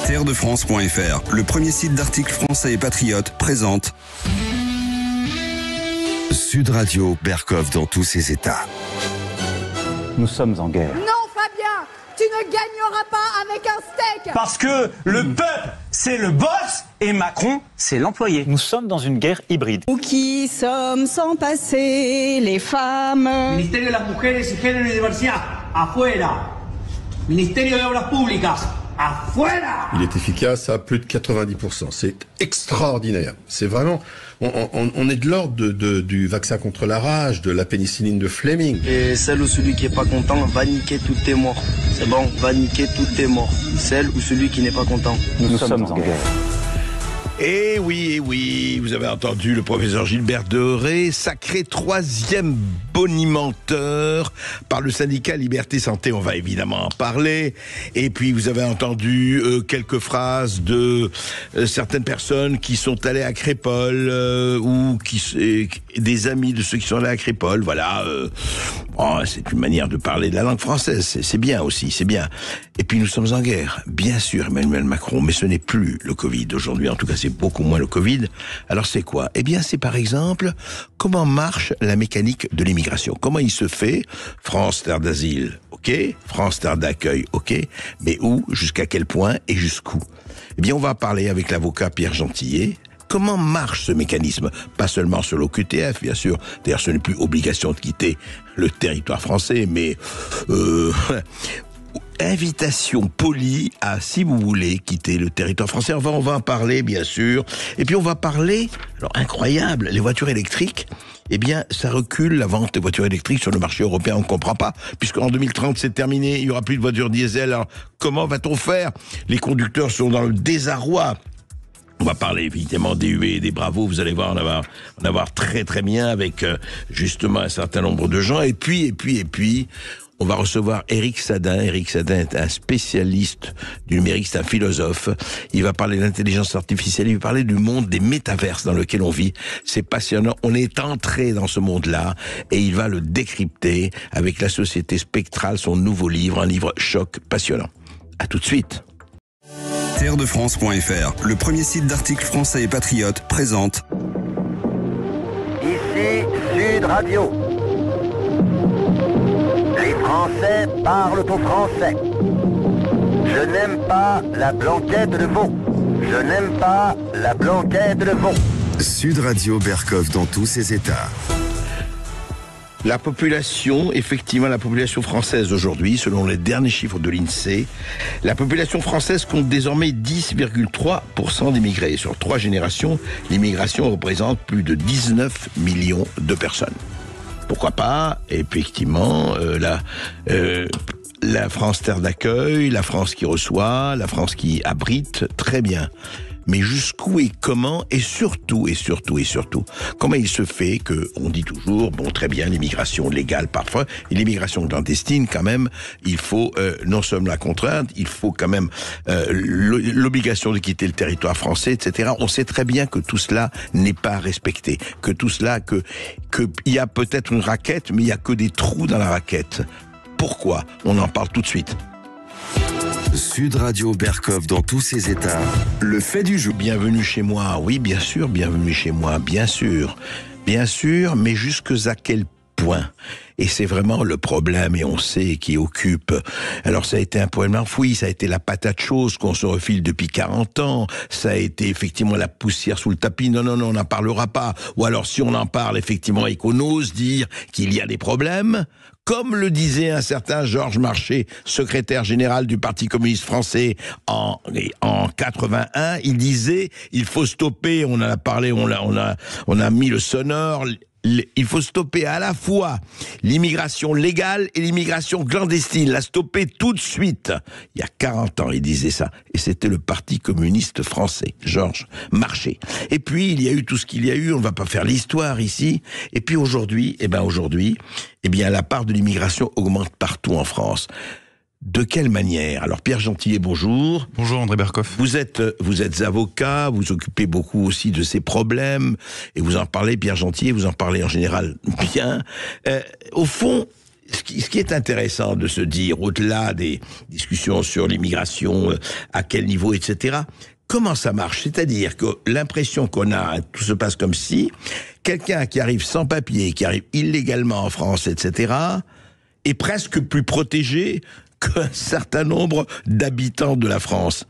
Terredefrance.fr, le premier site d'articles français et patriotes, présente Sud Radio, Berkoff dans tous ses états. Nous sommes en guerre. Non, Fabien, tu ne gagneras pas avec un steak. Parce que le peuple, c'est le boss et Macron, c'est l'employé. Nous sommes dans une guerre hybride. Nous qui sommes sans passé, les femmes. Ministerio de las Mujeres y Género y Diversidad, afuera. Ministerio de Obras Públicas, afuera. Il est efficace à plus de 90%. C'est extraordinaire. C'est vraiment... On est de l'ordre du vaccin contre la rage, de la pénicilline de Fleming. Et celle ou celui qui est pas content va niquer tous tes morts. C'est bon, va niquer tous tes morts. Celle ou celui qui n'est pas content. Nous sommes en guerre. Et oui, vous avez entendu le professeur Gilbert Deray, sacré troisième bonimenteur par le syndicat Liberté Santé, on va évidemment en parler. Et puis vous avez entendu quelques phrases de certaines personnes qui sont allées à Crépol ou des amis de ceux qui sont allés à Crépol, voilà. C'est une manière de parler de la langue française, c'est bien aussi, c'est bien. Et puis nous sommes en guerre, bien sûr Emmanuel Macron, mais ce n'est plus le Covid aujourd'hui, en tout cas c'est beaucoup moins le Covid. Alors c'est quoi ? Eh bien c'est par exemple comment marche la mécanique de l'immigration. Comment il se fait ? France, terre d'asile, ok. France, terre d'accueil, ok. Mais où ? Jusqu'à quel point ? Et jusqu'où ? Eh bien on va parler avec l'avocat Pierre Gentillet. Comment marche ce mécanisme ? Pas seulement sur l'OQTF, bien sûr. D'ailleurs, ce n'est plus obligation de quitter le territoire français, mais invitation polie à, si vous voulez, quitter le territoire français. On va en parler, bien sûr. Et puis on va parler, alors incroyable, les voitures électriques. Eh bien, ça recule la vente des voitures électriques sur le marché européen. On ne comprend pas, puisqu'en 2030, c'est terminé. Il n'y aura plus de voitures diesel. Alors, comment va-t-on faire ? Les conducteurs sont dans le désarroi. On va parler évidemment des huées et des bravos, vous allez voir, on va voir très très bien avec justement un certain nombre de gens. Et puis, on va recevoir Éric Sadin. Éric Sadin est un spécialiste du numérique, c'est un philosophe. Il va parler d'intelligence artificielle, il va parler du monde des métaverses dans lequel on vit. C'est passionnant, on est entré dans ce monde-là et il va le décrypter avec la société spectrale, son nouveau livre, un livre choc passionnant. À tout de suite. Terredefrance.fr, le premier site d'articles français et patriotes, présente Ici Sud Radio. Les Français parlent au français. Je n'aime pas la blanquette de veau. Je n'aime pas la blanquette de veau. Sud Radio, Berkoff dans tous ses états. La population, effectivement, la population française aujourd'hui, selon les derniers chiffres de l'INSEE, la population française compte désormais 10,3% d'immigrés. Sur 3 générations, l'immigration représente plus de 19 millions de personnes. Pourquoi pas, effectivement, la France terre d'accueil, la France qui reçoit, la France qui abrite, très bien. Mais jusqu'où et comment, et surtout, comment il se fait que, on dit toujours, bon, très bien, l'immigration légale parfois, et l'immigration clandestine, quand même, il faut non seulement la contrainte, il faut quand même l'obligation de quitter le territoire français, etc. On sait très bien que tout cela n'est pas respecté, que tout cela, que il y a peut-être une raquette, mais il y a que des trous dans la raquette. Pourquoi ? On en parle tout de suite. Sud Radio, Berkoff dans tous ses états. Le fait du jour. Bienvenue chez moi. Oui, bien sûr, bienvenue chez moi. Bien sûr, mais jusqu'à quel point ? Et c'est vraiment le problème, et on sait, qui occupe. Alors ça a été un poème enfoui, ça a été la patate chose qu'on se refile depuis 40 ans, ça a été effectivement la poussière sous le tapis, non, on n'en parlera pas. Ou alors si on en parle effectivement et qu'on ose dire qu'il y a des problèmes, comme le disait un certain Georges Marchais, secrétaire général du Parti communiste français en 81, il disait, il faut stopper, on en a parlé, on a mis le sonore, il faut stopper à la fois l'immigration légale et l'immigration clandestine, la stopper tout de suite. Il y a 40 ans, il disait ça. Et c'était le Parti communiste français, Georges Marchais. Et puis, il y a eu tout ce qu'il y a eu, on ne va pas faire l'histoire ici. Et puis aujourd'hui, la part de l'immigration augmente partout en France. De quelle manière ? Alors Pierre Gentillet, bonjour. Bonjour André Berkoff. Vous êtes avocat, vous occupez beaucoup aussi de ces problèmes, et vous en parlez, Pierre Gentillet, vous en parlez en général bien. Au fond, ce qui est intéressant de se dire, au-delà des discussions sur l'immigration, à quel niveau, etc., comment ça marche? C'est-à-dire que l'impression qu'on a, tout se passe comme si quelqu'un qui arrive sans papier, qui arrive illégalement en France, etc., est presque plus protégé qu'un certain nombre d'habitants de la France.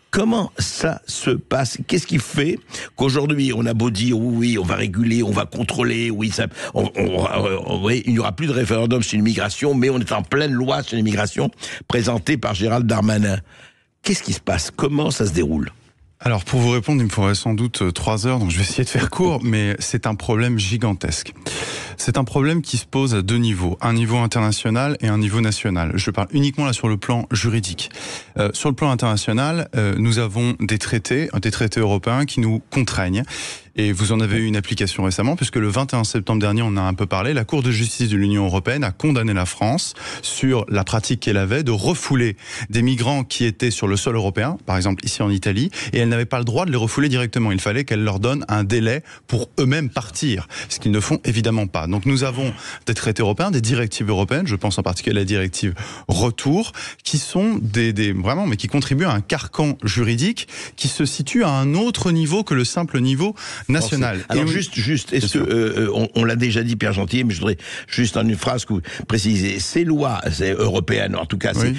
Comment ça se passe? Qu'est-ce qui fait qu'aujourd'hui, on a beau dire oui, on va réguler, on va contrôler, oui, oui, il n'y aura plus de référendum sur l'immigration, mais on est en pleine loi sur l'immigration présentée par Gérald Darmanin. Qu'est-ce qui se passe? Comment ça se déroule? Alors, pour vous répondre, il me faudrait sans doute 3 heures, donc je vais essayer de faire court, mais c'est un problème gigantesque. C'est un problème qui se pose à 2 niveaux, un niveau international et un niveau national. Je parle uniquement là sur le plan juridique. Sur le plan international, nous avons des traités européens qui nous contraignent. Et vous en avez eu une application récemment, puisque le 21 septembre dernier, on a un peu parlé, la Cour de justice de l'Union européenne a condamné la France sur la pratique qu'elle avait de refouler des migrants qui étaient sur le sol européen, par exemple ici en Italie, et elle n'avait pas le droit de les refouler directement. Il fallait qu'elle leur donne un délai pour eux-mêmes partir, ce qu'ils ne font évidemment pas. Donc nous avons des traités européens, des directives européennes, je pense en particulier à la directive Retour, qui sont vraiment, mais qui contribuent à un carcan juridique qui se situe à un autre niveau que le simple niveau national. Alors juste, est-ce que on l'a déjà dit, Pierre Gentillet, mais je voudrais juste en une phrase que vous précisez. Ces lois européennes, en tout cas, oui,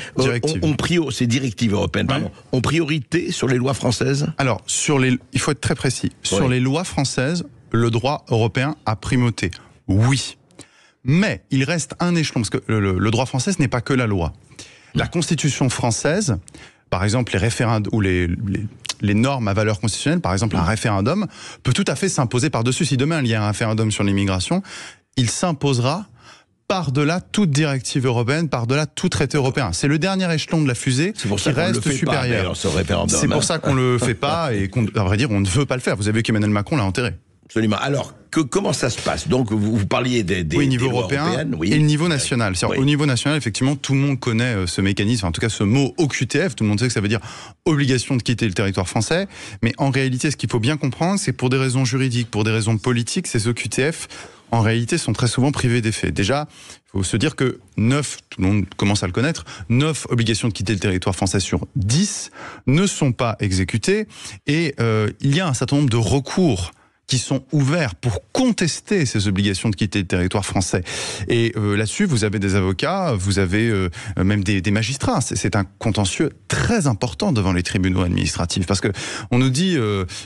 ces directives européennes, pardon, ont priorité sur les lois françaises? Alors il faut être très précis. Sur les lois françaises, le droit européen a primauté. Oui, mais il reste un échelon parce que le droit français ce n'est pas que la loi. La Constitution française, par exemple les référendums ou les normes à valeur constitutionnelle, par exemple un référendum, peut tout à fait s'imposer par-dessus. Si demain il y a un référendum sur l'immigration, il s'imposera par-delà toute directive européenne, par-delà tout traité européen. C'est le dernier échelon de la fusée qui reste supérieur. C'est pour ça qu'on ne le fait pas et à vrai dire, on ne veut pas le faire. Vous avez vu qu'Emmanuel Macron l'a enterré. Absolument. Alors, comment ça se passe? Donc, vous parliez des niveau européen et le niveau national. Au niveau national, effectivement, tout le monde connaît ce mécanisme, en tout cas ce mot OQTF, tout le monde sait que ça veut dire obligation de quitter le territoire français, mais en réalité, ce qu'il faut bien comprendre, c'est pour des raisons juridiques, pour des raisons politiques, ces OQTF, en réalité, sont très souvent privés d'effet. Déjà, il faut se dire que 9, tout le monde commence à le connaître, 9 obligations de quitter le territoire français sur 10 ne sont pas exécutées, et il y a un certain nombre de recours qui sont ouverts pour contester ces obligations de quitter le territoire français. Et là-dessus, vous avez des avocats, vous avez même des magistrats. C'est un contentieux très important devant les tribunaux administratifs, parce que on nous dit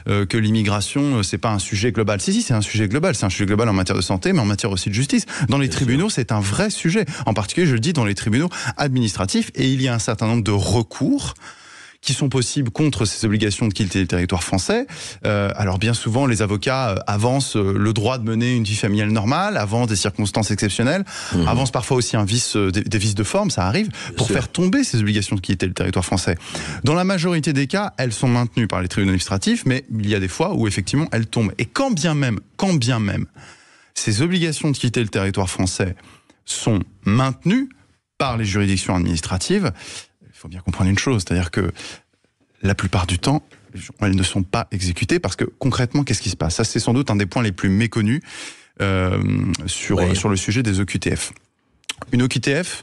que l'immigration, c'est pas un sujet global. Si, c'est un sujet global. C'est un sujet global en matière de santé, mais en matière aussi de justice. Dans les tribunaux, c'est un vrai sujet. En particulier, je le dis, dans les tribunaux administratifs. Et il y a un certain nombre de recours qui sont possibles contre ces obligations de quitter le territoire français. Alors bien souvent, les avocats avancent le droit de mener une vie familiale normale, avancent des circonstances exceptionnelles, avancent parfois aussi des vices de forme, ça arrive, pour faire tomber ces obligations de quitter le territoire français. Dans la majorité des cas, elles sont maintenues par les tribunaux administratifs, mais il y a des fois où effectivement elles tombent. Et quand bien même, ces obligations de quitter le territoire français sont maintenues par les juridictions administratives, il faut bien comprendre une chose, c'est-à-dire que la plupart du temps, elles ne sont pas exécutées parce que concrètement, qu'est-ce qui se passe? Ça, c'est sans doute un des points les plus méconnus sur le sujet des OQTF. Une OQTF,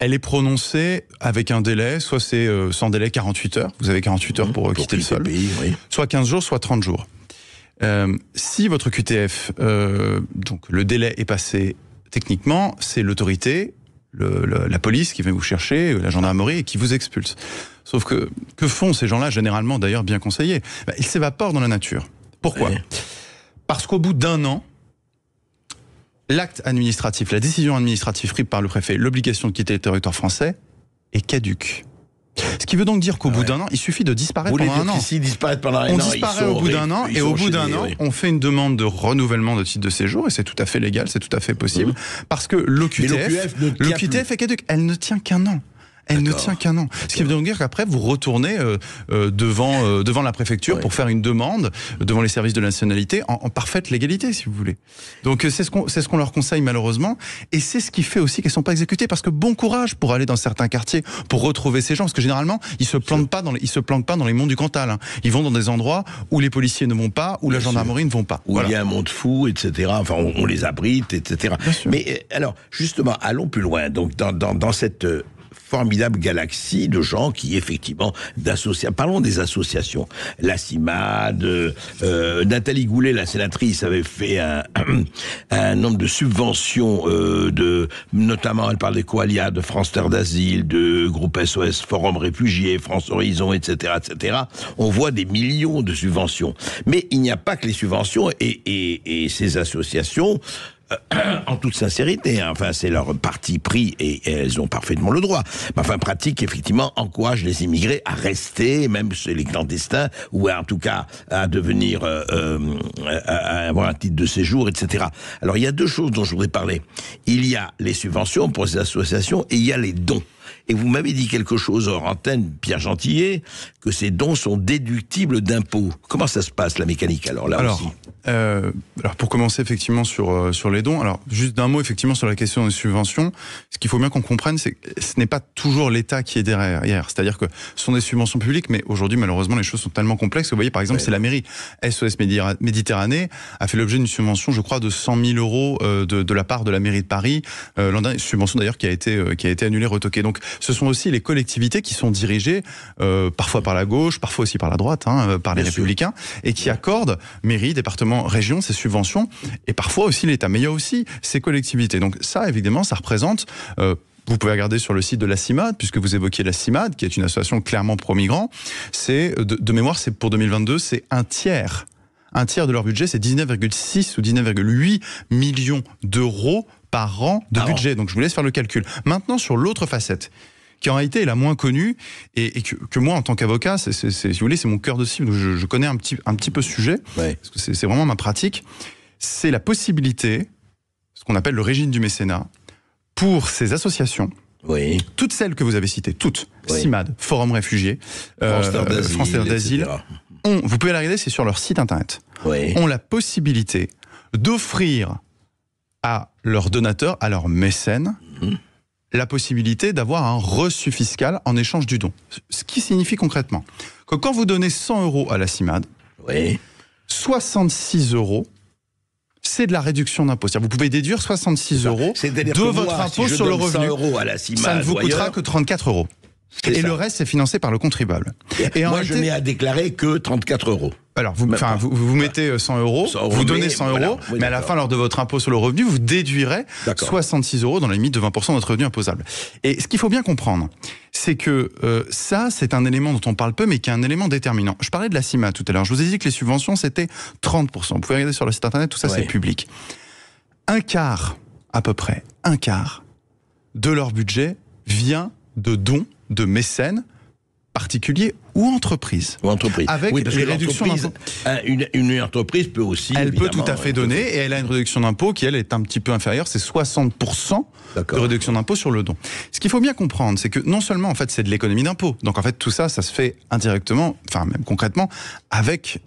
elle est prononcée avec un délai, soit c'est sans délai 48 heures, vous avez 48 heures pour quitter le sol, soit 15 jours, soit 30 jours. Si votre QTF, donc le délai est passé, techniquement, c'est l'autorité, la police qui vient vous chercher, la gendarmerie, et qui vous expulse. Sauf que font ces gens-là, généralement d'ailleurs bien conseillés? Ils s'évaporent dans la nature. Pourquoi? Parce qu'au bout d'un an, l'acte administratif, la décision administrative prise par le préfet, l'obligation de quitter le territoire français, est caduque. Ce qui veut donc dire qu'au bout d'un an, il suffit de disparaître pendant un an. On disparaît au bout d'un an, et au bout d'un an, on fait une demande de renouvellement de titre de séjour, et c'est tout à fait légal, c'est tout à fait possible, parce que l'OQTF est caduque. Elle ne tient qu'un an. Elle ne tient qu'un an. Ce qui veut donc dire qu'après, vous retournez devant la préfecture pour faire une demande devant les services de la nationalité en parfaite légalité, si vous voulez. Donc c'est ce qu'on leur conseille malheureusement, et c'est ce qui fait aussi qu'elles ne sont pas exécutées, parce que bon courage pour aller dans certains quartiers, pour retrouver ces gens, parce que généralement, ils se planquent pas dans les monts du Cantal. Hein. Ils vont dans des endroits où les policiers ne vont pas, où la gendarmerie ne vont pas. Où il y a un monde fou, etc. Enfin, on les abrite, etc. Mais alors, justement, allons plus loin. Donc, dans cette formidable galaxie de gens qui, effectivement, parlons des associations. La CIMAD, Nathalie Goulet, la sénatrice, avait fait un nombre de subventions, notamment, elle parle des Coalia, de France Terre d'Asile, de Groupe SOS Forum Réfugiés, France Horizon, etc., etc. On voit des millions de subventions. Mais il n'y a pas que les subventions et ces associations, en toute sincérité, enfin c'est leur parti pris et elles ont parfaitement le droit. Mais enfin pratique, effectivement, encourage les immigrés à rester, même chez les clandestins, ou en tout cas à devenir, à avoir un titre de séjour, etc. Alors il y a deux choses dont je voudrais parler. Il y a les subventions pour ces associations et il y a les dons. Et vous m'avez dit quelque chose hors antenne, Pierre Gentillet, que ces dons sont déductibles d'impôts. Comment ça se passe, la mécanique, alors aussi alors pour commencer effectivement sur les dons, alors juste d'un mot effectivement sur la question des subventions, ce qu'il faut bien qu'on comprenne, c'est que ce n'est pas toujours l'État qui est derrière. C'est-à-dire que ce sont des subventions publiques, mais aujourd'hui malheureusement les choses sont tellement complexes que vous voyez par exemple c'est la mairie SOS Méditerranée a fait l'objet d'une subvention, je crois, de 100 000 euros de la part de la mairie de Paris, l'an dernier, subvention d'ailleurs qui a été annulée, retoquée. Donc ce sont aussi les collectivités qui sont dirigées parfois par la gauche, parfois aussi par la droite, par les Républicains, et qui accordent mairie, département, région ces subventions, et parfois aussi l'État. Mais il y a aussi ces collectivités. Donc ça, évidemment, ça représente... vous pouvez regarder sur le site de la CIMAD, puisque vous évoquiez la CIMAD, qui est une association clairement pro-migrants. C'est, de mémoire, c'est pour 2022, c'est un tiers de leur budget, c'est 19,6 ou 19,8 millions d'euros par an de budget. Donc je vous laisse faire le calcul. Maintenant, sur l'autre facette, qui en réalité est la moins connue, et que moi, en tant qu'avocat, si vous voulez, c'est mon cœur de cible, donc je connais un petit peu ce sujet, parce que c'est vraiment ma pratique, c'est la possibilité, ce qu'on appelle le régime du mécénat, pour ces associations, toutes celles que vous avez citées, toutes, CIMAD, Forum Réfugiés, France Terre d'Asile, vous pouvez la regarder, c'est sur leur site internet, ont la possibilité d'offrir à leurs donateurs, à leurs mécènes, la possibilité d'avoir un reçu fiscal en échange du don. Ce qui signifie concrètement que quand vous donnez 100 euros à la CIMAD, 66 euros, c'est de la réduction d'impôt. C'est-à-dire vous pouvez déduire 66 euros de votre impôt sur le revenu. À la CIMAD, ça ne vous coûtera que 34 euros. Et le reste, c'est financé par le contribuable. Et moi, je n'ai à déclarer que 34 euros. Alors, vous mettez 100 euros, vous donnez 100 euros, mais à la fin, lors de votre impôt sur le revenu, vous déduirez 66 euros dans la limite de 20% de votre revenu imposable. Et ce qu'il faut bien comprendre, c'est que ça, c'est un élément dont on parle peu, mais qui est un élément déterminant. Je parlais de la CIMAD tout à l'heure. Je vous ai dit que les subventions, c'était 30%. Vous pouvez regarder sur le site internet, tout ça, c'est public. À peu près un quart de leur budget vient de dons de mécènes, particuliers ou entreprises. Avec les réductions d'impôts. Une entreprise peut aussi... Elle peut tout à fait donner, et elle a une réduction d'impôt qui, elle, est un petit peu inférieure, c'est 60% de réduction d'impôt sur le don. Ce qu'il faut bien comprendre, c'est que non seulement, en fait, c'est de l'économie d'impôt, donc en fait, tout ça, ça se fait indirectement, enfin même concrètement, avec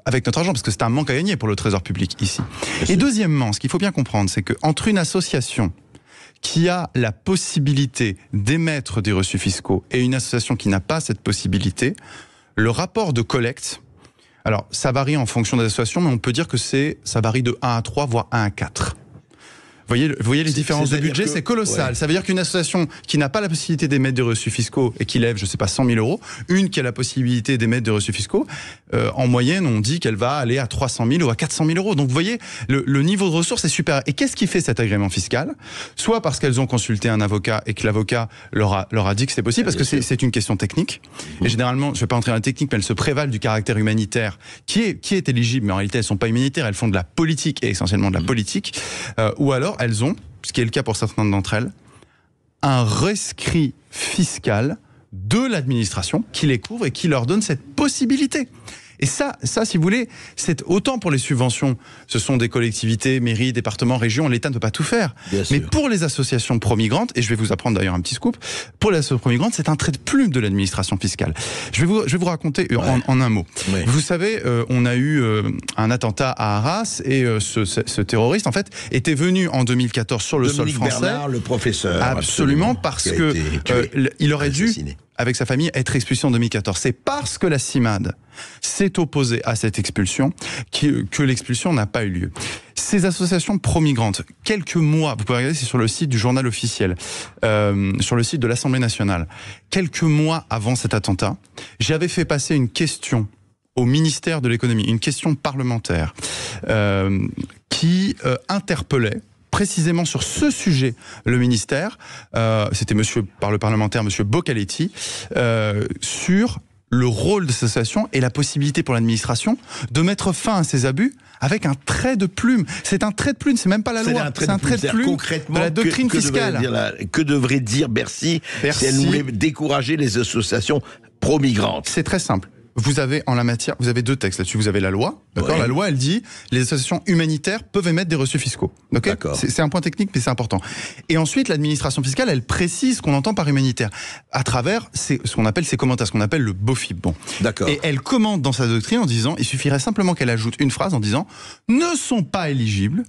notre argent, parce que c'est un manque à gagner pour le trésor public ici. Et deuxièmement, ce qu'il faut bien comprendre, c'est qu'entre une association qui a la possibilité d'émettre des reçus fiscaux et une association qui n'a pas cette possibilité, le rapport de collecte, alors ça varie en fonction des associations, mais on peut dire que ça varie de 1 à 3, voire 1 à 4. Vous voyez les différences de budget, c'est colossal. Ça veut dire qu'une association qui n'a pas la possibilité d'émettre des reçus fiscaux et qui lève, je sais pas, 100 000 euros, une qui a la possibilité d'émettre des reçus fiscaux, en moyenne, on dit qu'elle va aller à 300 000 ou à 400 000 euros. Donc vous voyez, le niveau de ressources est super. Et qu'est-ce qui fait cet agrément fiscal ? Soit parce qu'elles ont consulté un avocat et que l'avocat leur a dit que c'était possible, parce que c'est une question technique. Et généralement, je ne vais pas entrer dans la technique, mais elles se prévalent du caractère humanitaire qui est éligible, mais en réalité, elles ne sont pas humanitaires, elles font de la politique, et essentiellement de la politique. Ou alors, elles ont, ce qui est le cas pour certaines d'entre elles, un rescrit fiscal de l'administration qui les couvre et qui leur donne cette possibilité. Et ça, si vous voulez, c'est autant pour les subventions, ce sont des collectivités, mairies, départements, régions, l'État ne peut pas tout faire. Mais pour les associations pro-migrantes, et je vais vous apprendre d'ailleurs un petit scoop, pour les associations pro-migrantes, c'est un trait de plume de l'administration fiscale. Je vais vous raconter en un mot. Ouais. Vous savez, on a eu un attentat à Arras, et ce terroriste, en fait, était venu en 2014 sur le sol français. Bernard, le professeur. Absolument, parce que il aurait dû, avec sa famille, être expulsé en 2014. C'est parce que la CIMAD s'est opposée à cette expulsion que l'expulsion n'a pas eu lieu. Ces associations pro-migrantes, quelques mois, vous pouvez regarder, c'est sur le site du journal officiel, sur le site de l'Assemblée nationale, quelques mois avant cet attentat, j'avais fait passer une question au ministère de l'économie, une question parlementaire, qui interpellait précisément sur ce sujet le ministère, c'était par le parlementaire monsieur Boccaletti, sur le rôle de ces associations et la possibilité pour l'administration de mettre fin à ces abus avec un trait de plume. C'est un trait de plume, c'est même pas la loi, c'est un trait de plume concrètement, de la doctrine fiscale. Que devrait dire Bercy si elle voulait décourager les associations pro-migrantes? C'est très simple. Vous avez en la matière, vous avez deux textes là-dessus. Vous avez la loi, d'accord. Ouais. La loi, elle dit les associations humanitaires peuvent émettre des reçus fiscaux. Okay, d'accord. C'est un point technique, mais c'est important. Et ensuite, l'administration fiscale, elle précise ce qu'on entend par humanitaire à travers ce qu'on appelle ses commentaires, ce qu'on appelle le BOFIP. Bon, d'accord. Et elle commente dans sa doctrine en disant, il suffirait simplement qu'elle ajoute une phrase en disant ne sont pas éligibles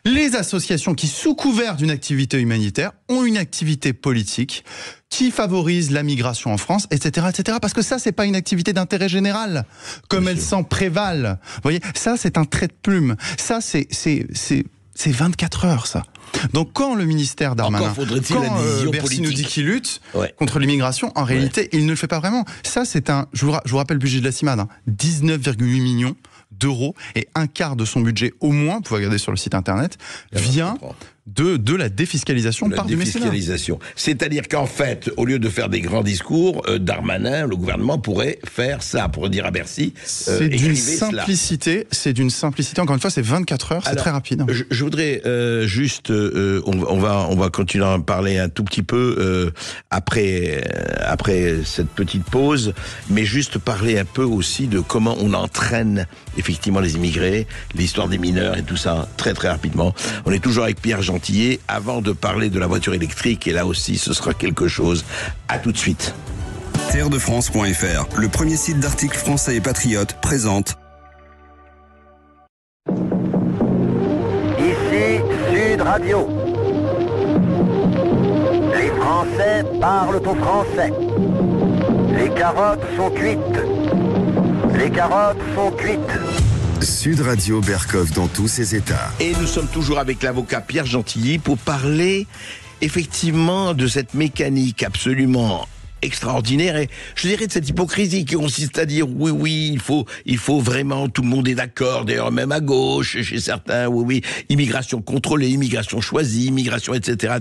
les associations qui, sous couvert d'une activité humanitaire, ont une activité politique qui favorise la migration en France, etc., etc. Parce que ça, c'est pas une activité d'intérêt général, comme elle s'en prévalent. Vous voyez, ça, c'est un trait de plume. Ça, c'est 24 heures, ça. Donc, quand le ministère Darmanin, quand Bercy nous dit qu'il lutte contre l'immigration, en réalité, il ne le fait pas vraiment. Ça, c'est je vous rappelle le budget de la CIMAD, 19,8 millions d'euros, et un quart de son budget au moins, vous pouvez regarder sur le site internet, vient de la défiscalisation par du mécénat. C'est-à-dire qu'en fait, au lieu de faire des grands discours, Darmanin, le gouvernement pourrait faire ça, pour dire à Bercy, c'est d'une simplicité, encore une fois, c'est 24 heures, c'est très rapide. Je voudrais juste, on va continuer à en parler un tout petit peu après cette petite pause, mais juste parler un peu aussi de comment on entraîne effectivement les immigrés, l'histoire des mineurs et tout ça, très très rapidement. On est toujours avec Pierre Gentillet, avant de parler de la voiture électrique, et là aussi ce sera quelque chose. À tout de suite. Terredefrance.fr, le premier site d'articles français et patriotes, présente. Ici Sud Radio. Les Français parlent au français. Les carottes sont cuites. Les carottes sont cuites. Sud Radio Berkov dans tous ses états. Et nous sommes toujours avec l'avocat Pierre Gentillet pour parler effectivement de cette mécanique absolument extraordinaire, et je dirais de cette hypocrisie qui consiste à dire oui, il faut vraiment, tout le monde est d'accord, d'ailleurs même à gauche, chez certains, oui, immigration contrôlée, immigration choisie, immigration, etc.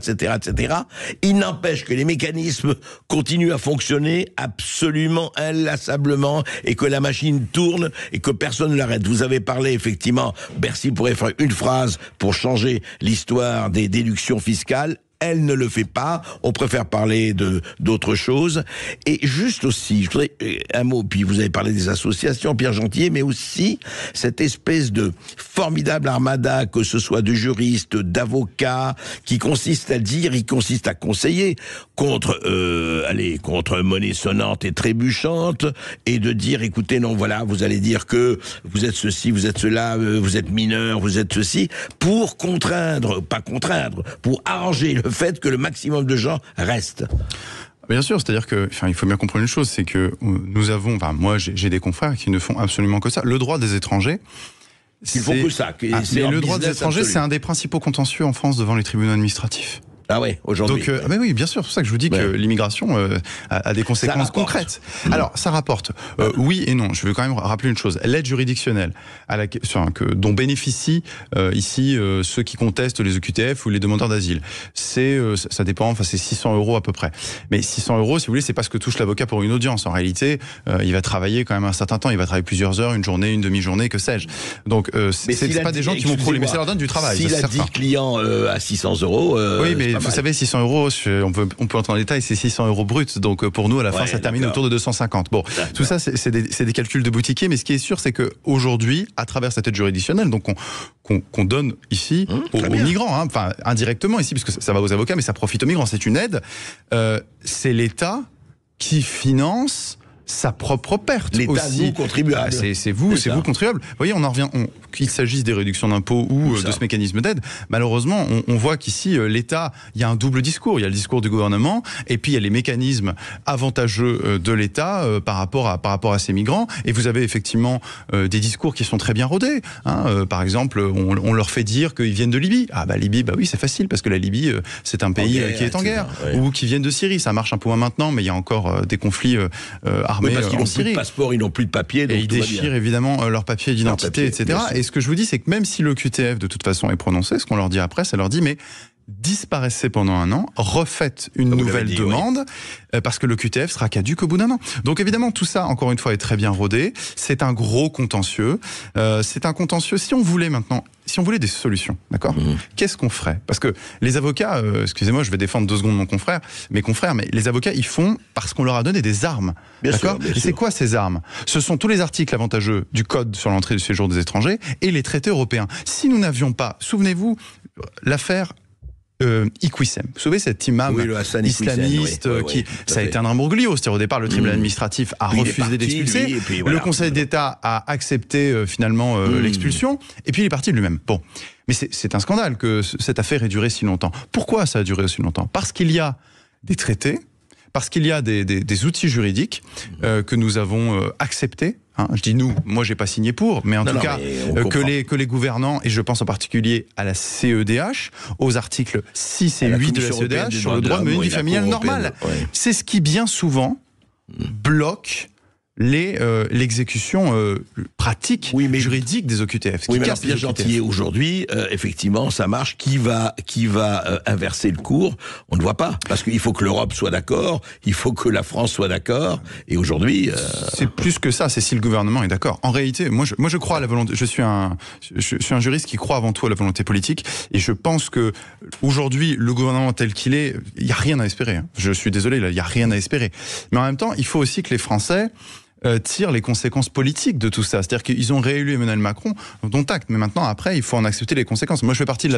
Il n'empêche que les mécanismes continuent à fonctionner absolument inlassablement, et que la machine tourne, et que personne ne l'arrête. Vous avez parlé, effectivement, Bercy pourrait faire une phrase pour changer l'histoire des déductions fiscales. Elle ne le fait pas, on préfère parler d'autres choses. Et juste aussi, je voudrais un mot, puis vous avez parlé des associations, Pierre Gentillet, mais aussi cette espèce de formidable armada, que ce soit de juristes, d'avocats, qui consiste à conseiller contre monnaie sonnante et trébuchante, et de dire, écoutez, non, voilà, vous allez dire que vous êtes ceci, vous êtes cela, vous êtes mineur, vous êtes ceci, pour arranger le fait que le maximum de gens restent. Bien sûr, c'est-à-dire que, il faut bien comprendre une chose, c'est que nous avons, moi j'ai des confrères qui ne font absolument que ça. Le droit des étrangers, ils font que ça. Mais le droit des étrangers, c'est un des principaux contentieux en France devant les tribunaux administratifs. Ah ouais, aujourd'hui. Donc, oui, bien sûr, c'est pour ça que je vous dis que l'immigration a des conséquences concrètes. Alors, ça rapporte. Oui et non. Je veux quand même rappeler une chose. L'aide juridictionnelle dont bénéficient ici ceux qui contestent les OQTF ou les demandeurs d'asile, ça dépend. C'est 600 € à peu près. Mais 600 €, si vous voulez, c'est pas ce que touche l'avocat pour une audience. En réalité, il va travailler quand même un certain temps. Il va travailler plusieurs heures, une journée, une demi-journée, que sais-je. Donc, c'est pas des gens qui vont trop. Mais ça leur donne du travail. S'il a 10 clients à 600 €. Oui, mais vous savez, 600 euros, on peut entrer en détail, c'est 600 euros bruts. Donc pour nous, à la fin, ça termine autour de 250. Bon, tout ça, c'est des calculs de boutiquier. Mais ce qui est sûr, c'est qu'aujourd'hui, à travers cette aide juridictionnelle, donc qu'on donne ici aux migrants, hein, enfin indirectement ici, puisque ça va aux avocats, mais ça profite aux migrants. C'est une aide. C'est l'État qui finance sa propre perte. L'État, aussi. nous, contribuables. C'est vous contribuables. Vous voyez, on en revient, qu'il s'agisse des réductions d'impôts ou de ce mécanisme d'aide, malheureusement, on voit qu'ici, l'État, il y a un double discours. Il y a le discours du gouvernement, et puis il y a les mécanismes avantageux de l'État par rapport à ces migrants. Et vous avez effectivement des discours qui sont très bien rodés. Hein. Par exemple, on leur fait dire qu'ils viennent de Libye. Ah bah Libye, bah oui, c'est facile, parce que la Libye, c'est un pays qui est en guerre. Ouais. Ou qui viennent de Syrie. Ça marche un peu moins maintenant, mais il y a encore des conflits armés parce qu'ils en n'ont Syrie. Plus de passeport, ils n'ont plus de papier. Donc et ils déchirent évidemment leurs papiers d'identité, etc. Et ce que je vous dis, c'est que même si l'OQTF de toute façon est prononcé, ce qu'on leur dit après, ça leur dit mais disparaissez pendant un an, refaites une nouvelle demande, parce que l'OQTF sera caduque au bout d'un an. Donc évidemment, tout ça, encore une fois, est très bien rodé. C'est un gros contentieux. C'est un contentieux. Si on voulait des solutions, d'accord ? Qu'est-ce qu'on ferait ? Parce que les avocats, excusez-moi, je vais défendre 2 secondes mes confrères, mais les avocats, ils font parce qu'on leur a donné des armes. D'accord ? Et c'est quoi ces armes ? Ce sont tous les articles avantageux du Code sur l'entrée et le séjour des étrangers et les traités européens. Si nous n'avions pas, souvenez-vous, l'affaire Iqwissem. Vous savez, cet imam islamiste ça a été un imbroglio. C'est-à-dire au départ, le tribunal administratif a refusé d'expulser. Le Conseil d'État a accepté finalement l'expulsion. Et puis il est parti de lui-même. Bon. Mais c'est un scandale que cette affaire ait duré si longtemps. Pourquoi ça a duré aussi longtemps ? Parce qu'il y a des traités, parce qu'il y a des outils juridiques que nous avons acceptés. Hein, je dis nous, moi j'ai pas signé pour, mais en tout cas que les gouvernants, et je pense en particulier à la CEDH, aux articles 6 et 8 de la CEDH sur le droit de mener une vie familiale normale. C'est ce qui bien souvent bloque l'exécution pratique juridique des OQTF. Oui, mais Pierre Gentillet, aujourd'hui, effectivement, ça marche. Qui va inverser le cours ? On ne voit pas. Parce qu'il faut que l'Europe soit d'accord, il faut que la France soit d'accord, et aujourd'hui... C'est plus que ça, c'est si le gouvernement est d'accord. En réalité, moi je crois à la volonté... Je suis un juriste qui croit avant tout à la volonté politique, et je pense que aujourd'hui, le gouvernement tel qu'il est, il n'y a rien à espérer. Hein. Je suis désolé, là, il n'y a rien à espérer. Mais en même temps, il faut aussi que les Français tirent les conséquences politiques de tout ça. C'est-à-dire qu'ils ont réélu Emmanuel Macron, dont acte, mais maintenant, après, il faut en accepter les conséquences. Moi, je fais partie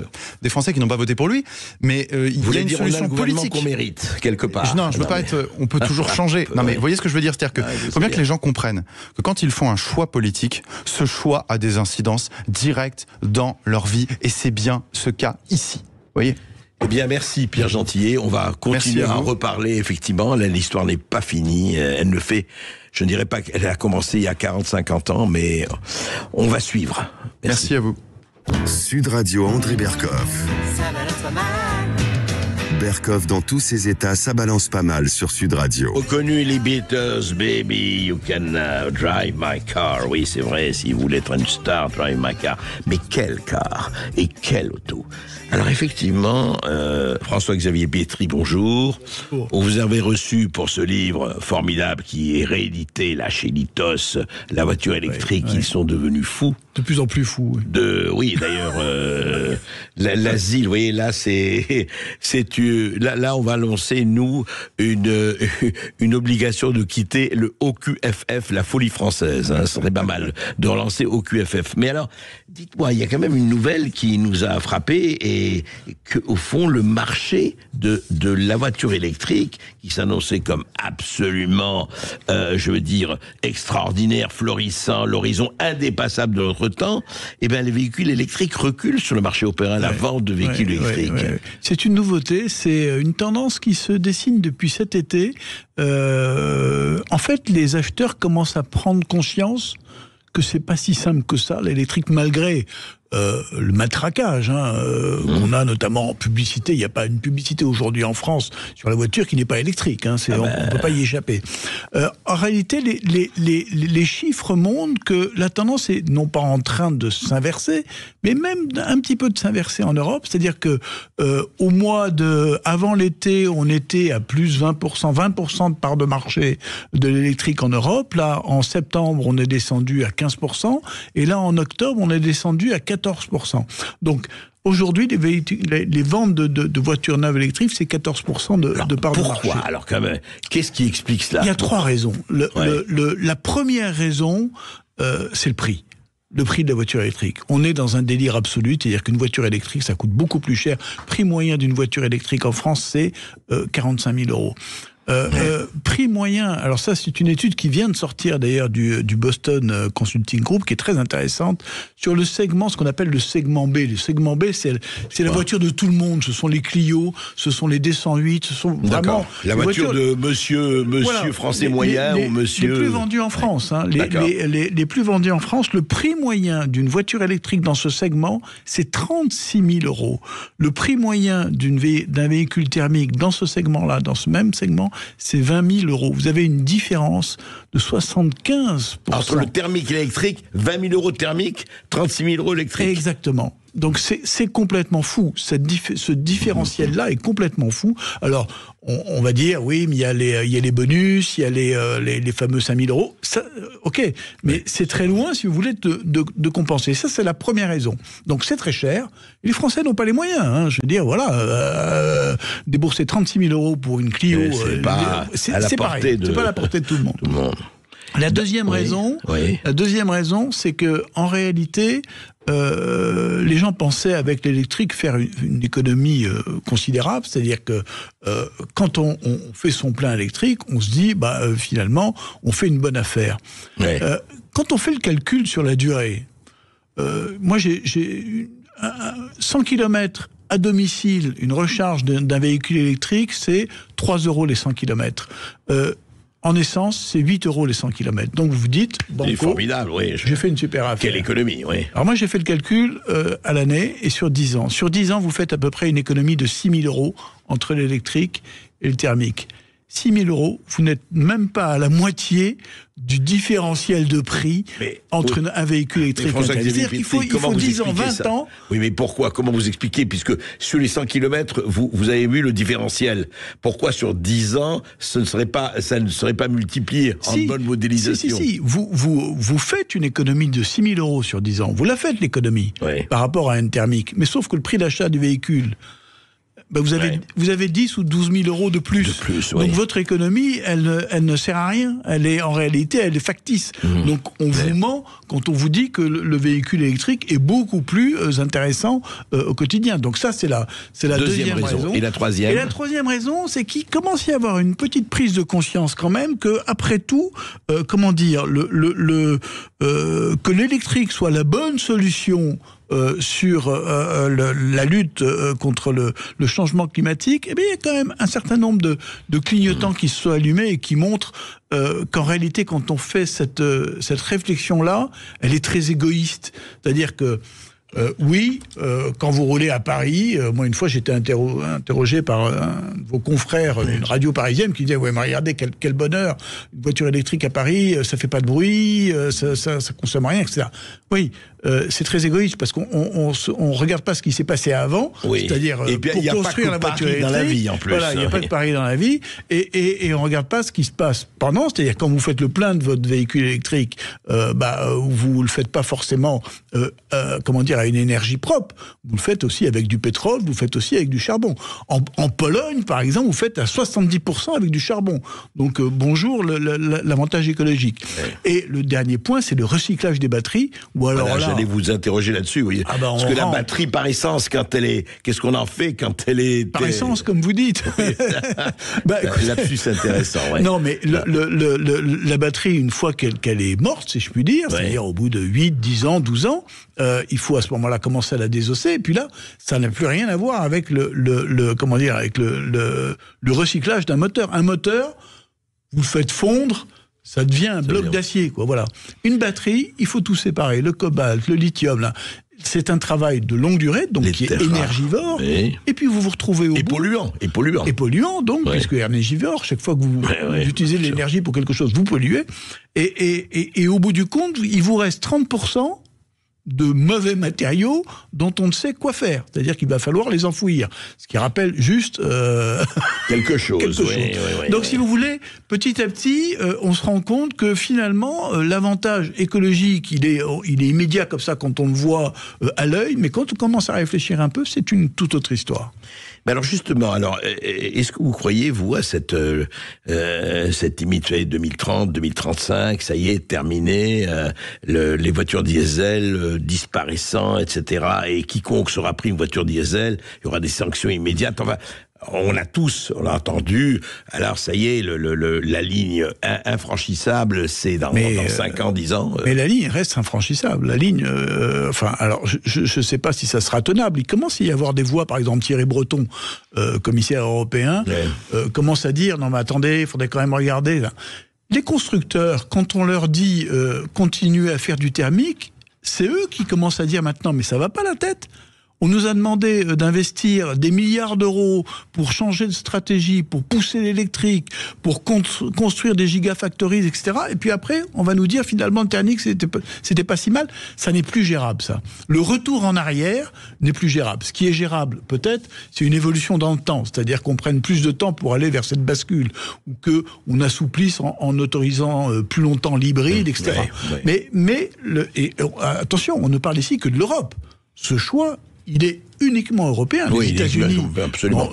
des Français qui n'ont pas voté pour lui, mais il y a une solution politique. Qu'on mérite, quelque part. Non, je veux pas être... On peut toujours changer. Non, mais vous voyez ce que je veux dire ? C'est-à-dire qu'il faut bien que les gens comprennent que quand ils font un choix politique, ce choix a des incidences directes dans leur vie, et c'est bien ce cas ici. Vous voyez ? Eh bien, merci Pierre Gentillet. On va continuer à reparler, effectivement. L'histoire n'est pas finie. Elle ne fait... Je ne dirais pas qu'elle a commencé il y a 40-50 ans, mais on va suivre. Merci à vous. Sud Radio André Berkoff. Berkoff dans tous ses états, ça balance pas mal sur Sud Radio. Reconnu les Beatles, baby, you can drive my car. Oui, c'est vrai, si vous voulez être une star, drive my car. Mais quel car et quelle auto. Alors effectivement, François-Xavier Pietri, bonjour. On vous avait reçu pour ce livre formidable qui est réédité là chez Litos, la voiture électrique, ils sont devenus fous. De plus en plus fous. Oui, d'ailleurs, l'asile, vous voyez, là, là, on va lancer, nous, une obligation de quitter le OQFF, la folie française. Hein, ce serait pas mal de relancer OQFF. Mais alors, dites-moi, il y a quand même une nouvelle qui nous a frappé, et que, au fond, le marché de la voiture électrique, qui s'annonçait comme absolument, je veux dire, extraordinaire, florissant, l'horizon indépassable de notre temps, eh bien, les véhicules électriques reculent sur le marché européen, la vente de véhicules électriques. C'est une nouveauté, c'est une tendance qui se dessine depuis cet été. En fait, les acheteurs commencent à prendre conscience que c'est pas si simple que ça, l'électrique, malgré le matraquage qu'on a notamment en publicité. Il n'y a pas une publicité aujourd'hui en France sur la voiture qui n'est pas électrique. On ne peut pas y échapper. En réalité, les chiffres montrent que la tendance est non pas en train de s'inverser, mais même un petit peu de s'inverser en Europe. C'est-à-dire que au mois avant l'été, on était à plus 20% de part de marché de l'électrique en Europe. Là, en septembre, on est descendu à 15%. Et là, en octobre, on est descendu à 14%. 14%. Donc, aujourd'hui, les ventes de voitures neuves électriques, c'est 14% de part de marché. Pourquoi ? Alors, quand même, qu'est-ce qui explique cela ? Il y a 3 raisons. La première raison, c'est le prix. Le prix de la voiture électrique. On est dans un délire absolu, c'est-à-dire qu'une voiture électrique, ça coûte beaucoup plus cher. Prix moyen d'une voiture électrique en France, c'est 45 000 €. Prix moyen, alors ça c'est une étude qui vient de sortir d'ailleurs du Boston Consulting Group, qui est très intéressante, sur le segment, ce qu'on appelle le segment B. Le segment B, c'est la voiture de tout le monde, ce sont les Clio, ce sont les D108, ce sont vraiment... La voiture de monsieur voilà, français moyen ou monsieur... Les plus vendus en France, hein, les plus vendus en France, le prix moyen d'une voiture électrique dans ce segment, c'est 36 000 €. Le prix moyen d'un véhicule thermique dans ce segment-là, dans ce même segment, c'est 20 000 €. Vous avez une différence de 75%. Entre le thermique et l'électrique, 20 000 € thermique, 36 000 € électrique. Exactement. Donc c'est complètement fou. Ce différentiel-là est complètement fou. Alors, on va dire, oui, mais il y a les bonus, il y a les fameux 5 000 €. Ça, ok, mais c'est très loin, si vous voulez, de compenser. Ça, c'est la première raison. Donc c'est très cher. Les Français n'ont pas les moyens. Hein. Je veux dire, voilà, débourser 36 000 € pour une Clio, c'est pareil. C'est pas à la portée de tout le monde. La deuxième raison, c'est que en réalité, les gens pensaient avec l'électrique faire une économie considérable, c'est-à-dire que quand on fait son plein électrique, on se dit finalement on fait une bonne affaire. Ouais. Quand on fait le calcul sur la durée, moi j'ai 100 km à domicile, une recharge d'un véhicule électrique, c'est 3 € les 100 km. En essence, c'est 8 € les 100 km. Donc vous vous dites, c'est formidable, oui. J'ai fait une super affaire. Quelle économie, oui. Alors moi, j'ai fait le calcul à l'année et sur 10 ans. Sur 10 ans, vous faites à peu près une économie de 6 000 € entre l'électrique et le thermique. 6 000 €, vous n'êtes même pas à la moitié du différentiel de prix entre un véhicule électrique et un thermique. C'est-à-dire qu'il faut 10 ans, 20 ans... Oui, mais pourquoi ? Comment vous expliquez ? Puisque sur les 100 km, vous avez vu le différentiel. Pourquoi sur 10 ans, ça ne serait pas multiplié en bonne modélisation ? Si. Vous faites une économie de 6 000 € sur 10 ans. Vous la faites, l'économie, par rapport à une thermique. Mais sauf que le prix d'achat du véhicule... vous avez 10 ou 12 000 € de plus. Donc votre économie, elle ne sert à rien. En réalité, elle est factice. Donc on vous ment quand on vous dit que le véhicule électrique est beaucoup plus intéressant au quotidien. Donc ça, c'est la deuxième raison. Et la troisième ? Et la troisième raison, c'est qu'il commence à y avoir une petite prise de conscience quand même que, après tout, que l'électrique soit la bonne solution sur la lutte contre le changement climatique, il y a quand même un certain nombre de clignotants qui se sont allumés et qui montrent qu'en réalité, quand on fait cette réflexion-là, elle est très égoïste. C'est-à-dire que quand vous roulez à Paris, moi une fois j'étais interrogé par un de vos confrères d'une radio parisienne qui disait mais regardez quel bonheur, une voiture électrique à Paris, ça fait pas de bruit, ça consomme rien, etc. Oui, c'est très égoïste parce qu'on regarde pas ce qui s'est passé avant, c'est-à-dire pour construire la voiture électrique. Dans la vie en plus. Voilà, il n'y a pas de Paris dans la vie et on regarde pas ce qui se passe pendant, c'est-à-dire quand vous faites le plein de votre véhicule électrique, vous le faites pas forcément à une énergie propre. Vous le faites aussi avec du pétrole, vous le faites aussi avec du charbon. En Pologne, par exemple, vous faites à 70% avec du charbon. Donc, bonjour l'avantage écologique. Et le dernier point, c'est le recyclage des batteries. Ou alors j'allais vous interroger là-dessus, oui. Parce que la batterie par essence, quand elle est... Qu'est-ce qu'on en fait quand elle est... Par essence, comme vous dites. Lapsus intéressant, ouais. Non, mais la batterie, une fois qu'elle est morte, si je puis dire, c'est-à-dire au bout de 8, 10 ans, 12 ans, il faut à ce moment-là commencer à la désosser, et puis là, ça n'a plus rien à voir avec le recyclage d'un moteur. Un moteur, vous le faites fondre, ça devient un bloc d'acier, quoi. Voilà. Une batterie, il faut tout séparer, le cobalt, le lithium, là. C'est un travail de longue durée, donc qui est énergivore. Et puis vous vous retrouvez au bout. Et polluant, donc, puisque énergivore, chaque fois que vous utilisez de l'énergie pour quelque chose, vous polluez. Et au bout du compte, il vous reste 30% de mauvais matériaux dont on ne sait quoi faire. C'est-à-dire qu'il va falloir les enfouir. Ce qui rappelle juste... quelque chose. Donc, si vous voulez, petit à petit, on se rend compte que finalement, l'avantage écologique, il est immédiat comme ça quand on le voit à l'œil, mais quand on commence à réfléchir un peu, c'est une toute autre histoire. Mais alors justement, est-ce que vous croyez, vous, à cette limite 2030, 2035, ça y est, terminé, les voitures diesel disparaissant, etc., et quiconque sera pris une voiture diesel, il y aura des sanctions immédiates, enfin... On a entendu, alors ça y est, la ligne infranchissable, c'est dans 5 ans, 10 ans. Mais la ligne reste infranchissable. La ligne, alors je sais pas si ça sera tenable. Il commence à y avoir des voix, par exemple Thierry Breton, commissaire européen, commence à dire, non mais attendez, il faudrait quand même regarder. Là. Les constructeurs, quand on leur dit continuez à faire du thermique, c'est eux qui commencent à dire maintenant, mais ça va pas la tête. On nous a demandé d'investir des milliards d'euros pour changer de stratégie, pour pousser l'électrique, pour construire des gigafactories, etc. Et puis après, on va nous dire finalement le thermique, c'était pas si mal. Ça n'est plus gérable, ça. Le retour en arrière n'est plus gérable. Ce qui est gérable, peut-être, c'est une évolution dans le temps. C'est-à-dire qu'on prenne plus de temps pour aller vers cette bascule, ou qu'on assouplisse en autorisant plus longtemps l'hybride, etc. Mais attention, on ne parle ici que de l'Europe. Ce choix, il est uniquement européen. Les États-Unis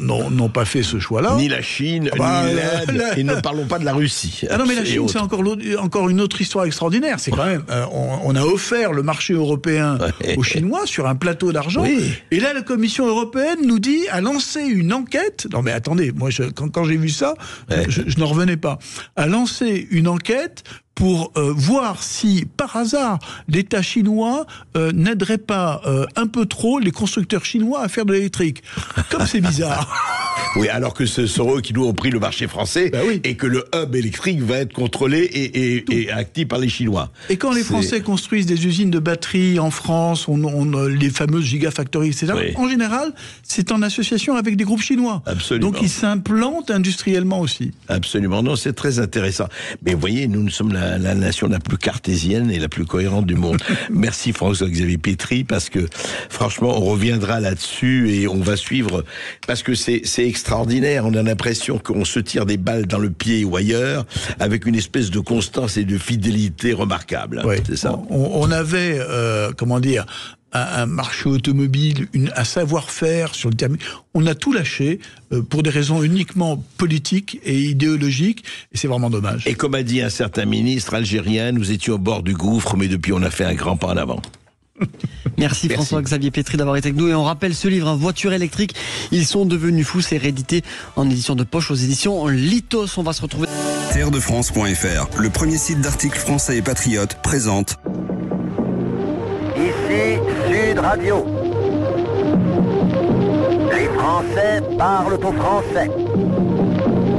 n'ont pas fait ce choix-là. Ni la Chine, ni l'Inde, et ne parlons pas de la Russie. Ah non, mais la Chine, c'est encore une autre histoire extraordinaire. C'est quand même, on a offert le marché européen aux Chinois sur un plateau d'argent. Et là, la Commission européenne nous dit, a lancé une enquête. Non, mais attendez, moi, quand j'ai vu ça, je n'en revenais pas. A lancé une enquête pour voir si, par hasard, l'État chinois n'aiderait pas un peu trop les constructeurs chinois à faire de l'électrique. Comme c'est bizarre. Oui, alors que ce sont eux qui nous ont pris le marché français, et que le hub électrique va être contrôlé et actif par les Chinois. Et quand les Français construisent des usines de batteries en France, les fameuses gigafactories, etc., en général, c'est en association avec des groupes chinois. Absolument. Donc ils s'implantent industriellement aussi. Absolument. Non, c'est très intéressant. Mais vous voyez, nous sommes la nation la plus cartésienne et la plus cohérente du monde. Merci François-Xavier Petry, parce que franchement, on reviendra là-dessus et on va suivre, parce que c'est extraordinaire. On a l'impression qu'on se tire des balles dans le pied ou ailleurs, avec une espèce de constance et de fidélité remarquable. C'est ça. On avait, un marché automobile, un savoir-faire sur le thermique. On a tout lâché pour des raisons uniquement politiques et idéologiques, et c'est vraiment dommage. Et comme a dit un certain ministre algérien, nous étions au bord du gouffre, mais depuis on a fait un grand pas en avant. Merci François-Xavier Petry d'avoir été avec nous, et on rappelle ce livre, Voiture électrique, ils sont devenus fous, c'est réédité en édition de poche aux éditions Lithos. On va se retrouver. Terredefrance.fr, le premier site d'articles français et patriotes, présente. Ici Sud Radio. Les Français parlent au français.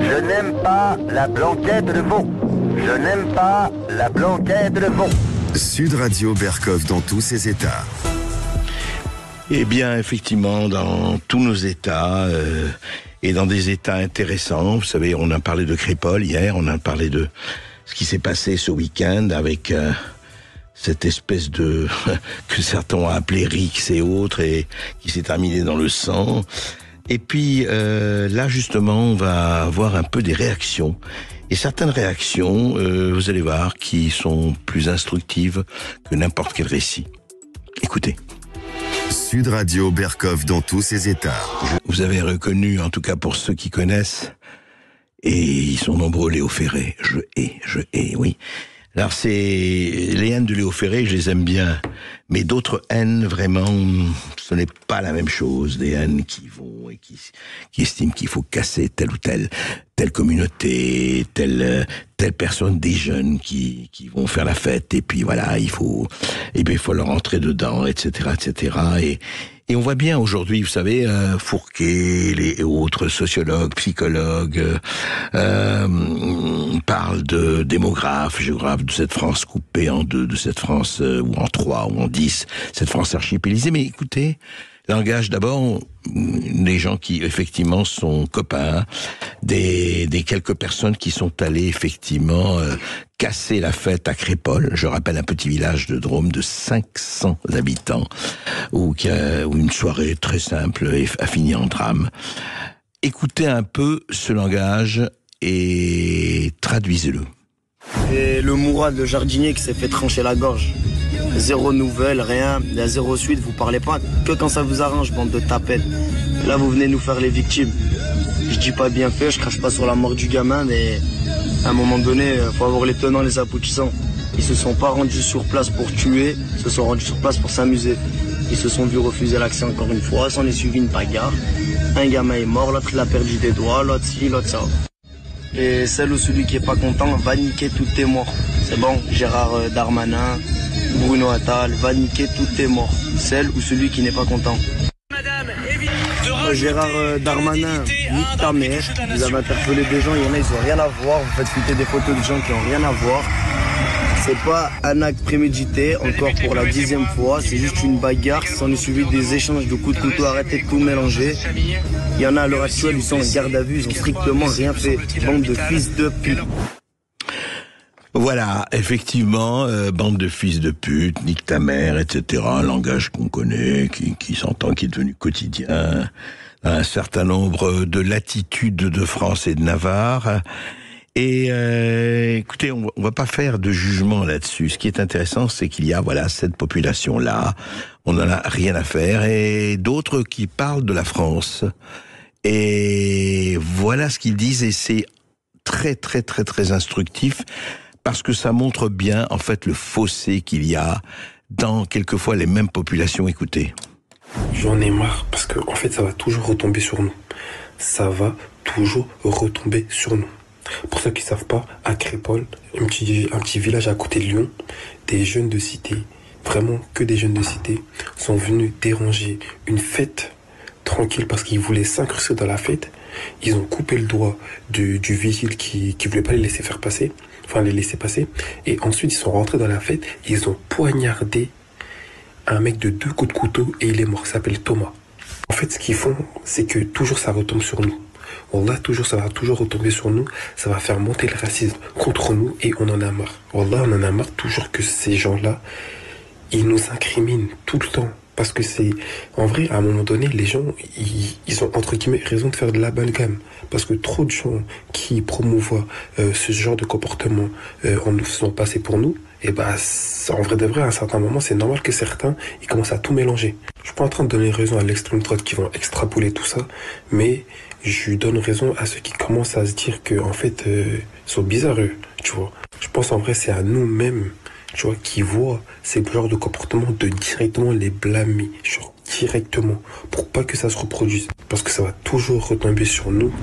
Je n'aime pas la blanquette de veau. Je n'aime pas la blanquette de veau. Sud Radio Berkov dans tous ses états. Eh bien, effectivement, dans tous nos états, et dans des états intéressants. Vous savez, on a parlé de Crépol hier, on a parlé de ce qui s'est passé ce week-end avec cette espèce de que certains ont appelé Rix et autres, et qui s'est terminé dans le sang. Et puis là, justement, on va avoir un peu des réactions. Et certaines réactions, vous allez voir, qui sont plus instructives que n'importe quel récit. Écoutez. Sud Radio Berkov dans tous ses états. Vous avez reconnu, en tout cas pour ceux qui connaissent, et ils sont nombreux, Léo Ferré. Je hais, oui. Alors c'est les haines de Léo Ferré, je les aime bien, mais d'autres haines, vraiment, ce n'est pas la même chose. Des haines qui vont et qui estiment qu'il faut casser telle ou telle communauté, telle personne, des jeunes qui vont faire la fête, et puis voilà, il faut leur entrer dedans, etc., etc. Et on voit bien aujourd'hui, vous savez, Fourquet, les autres sociologues, psychologues, parlent de démographes, géographes, de cette France coupée en deux, de cette France, ou en trois, ou en 10, cette France archipélisée. Mais écoutez, Langage d'abord, des gens qui effectivement sont copains, des quelques personnes qui sont allées effectivement casser la fête à Crépol. Je rappelle un petit village de Drôme de 500 habitants où une soirée très simple a fini en drame. Écoutez un peu ce langage et traduisez-le. Et le Mourad, le jardinier qui s'est fait trancher la gorge. Zéro nouvelle, rien, il y a zéro suite, vous parlez pas que quand ça vous arrange, bande de tapettes. Là, vous venez nous faire les victimes. Je dis pas bien fait, je crache pas sur la mort du gamin, mais à un moment donné, faut avoir les tenants, les aboutissants. Ils se sont pas rendus sur place pour tuer, ils se sont rendus sur place pour s'amuser. Ils se sont vus refuser l'accès encore une fois, s'en est suivi une bagarre. Un gamin est mort, l'autre il a perdu des doigts, l'autre ci, l'autre ça. Et celle ou celui qui est pas content va niquer tous tes morts. C'est bon, Gérard Darmanin, Bruno Attal, va niquer tous tes morts. Celle ou celui qui n'est pas content. Gérard Darmanin, nique ta mère. Vous avez interpellé des gens, il y en a, ils ont rien à voir. Vous faites fuiter des photos de gens qui ont rien à voir. C'est pas un acte prémédité, encore pour la 10e fois, c'est juste une bagarre, s'en est suivi des échanges de coups de couteau, arrêtez de tout mélanger. Il y en a à l'heure actuelle, ils sont en garde à vue, ils ont strictement rien fait. Bande de fils de pute. Voilà, effectivement, bande de fils de pute, nique ta mère, etc. Un langage qu'on connaît, qui s'entend, qui est devenu quotidien. Un certain nombre de latitudes de France et de Navarre. Et écoutez, on va pas faire de jugement là-dessus. Ce qui est intéressant, c'est qu'il y a cette population-là, on en a rien à faire, et d'autres qui parlent de la France. Et voilà ce qu'ils disent, et c'est très très très très instructif, parce que ça montre bien en fait le fossé qu'il y a dans quelquefois les mêmes populations. Écoutez. J'en ai marre, parce que en fait ça va toujours retomber sur nous. Ça va toujours retomber sur nous. Pour ceux qui ne savent pas, à Crépol, un petit village à côté de Lyon, des jeunes de cité, vraiment que des jeunes de cité, sont venus déranger une fête tranquille parce qu'ils voulaient s'incruster dans la fête. Ils ont coupé le doigt du vigile qui voulait pas les laisser passer. Et ensuite, ils sont rentrés dans la fête et ils ont poignardé un mec de 2 coups de couteau et il est mort. Il s'appelle Thomas. En fait, ce qu'ils font, c'est que toujours ça retombe sur nous. Wallah, ça va toujours retomber sur nous, ça va faire monter le racisme contre nous et on en a marre. Wallah, on en a marre toujours que ces gens-là, ils nous incriminent tout le temps. Parce que c'est, en vrai, à un moment donné, les gens, ils ont entre guillemets raison de faire de l'amalgame. Parce que trop de gens qui promouvoient ce genre de comportement en nous faisant passer pour nous, et en vrai de vrai, à un certain moment, c'est normal que certains, ils commencent à tout mélanger. Je suis pas en train de donner raison à l'extrême droite qui vont extrapoler tout ça, mais je donne raison à ceux qui commencent à se dire que, en fait, ils sont bizarres, tu vois. Je pense en vrai, c'est à nous-mêmes, tu vois, qui voient ces genres de comportements de directement les blâmer, genre directement, pour pas que ça se reproduise. Parce que ça va toujours retomber sur nous.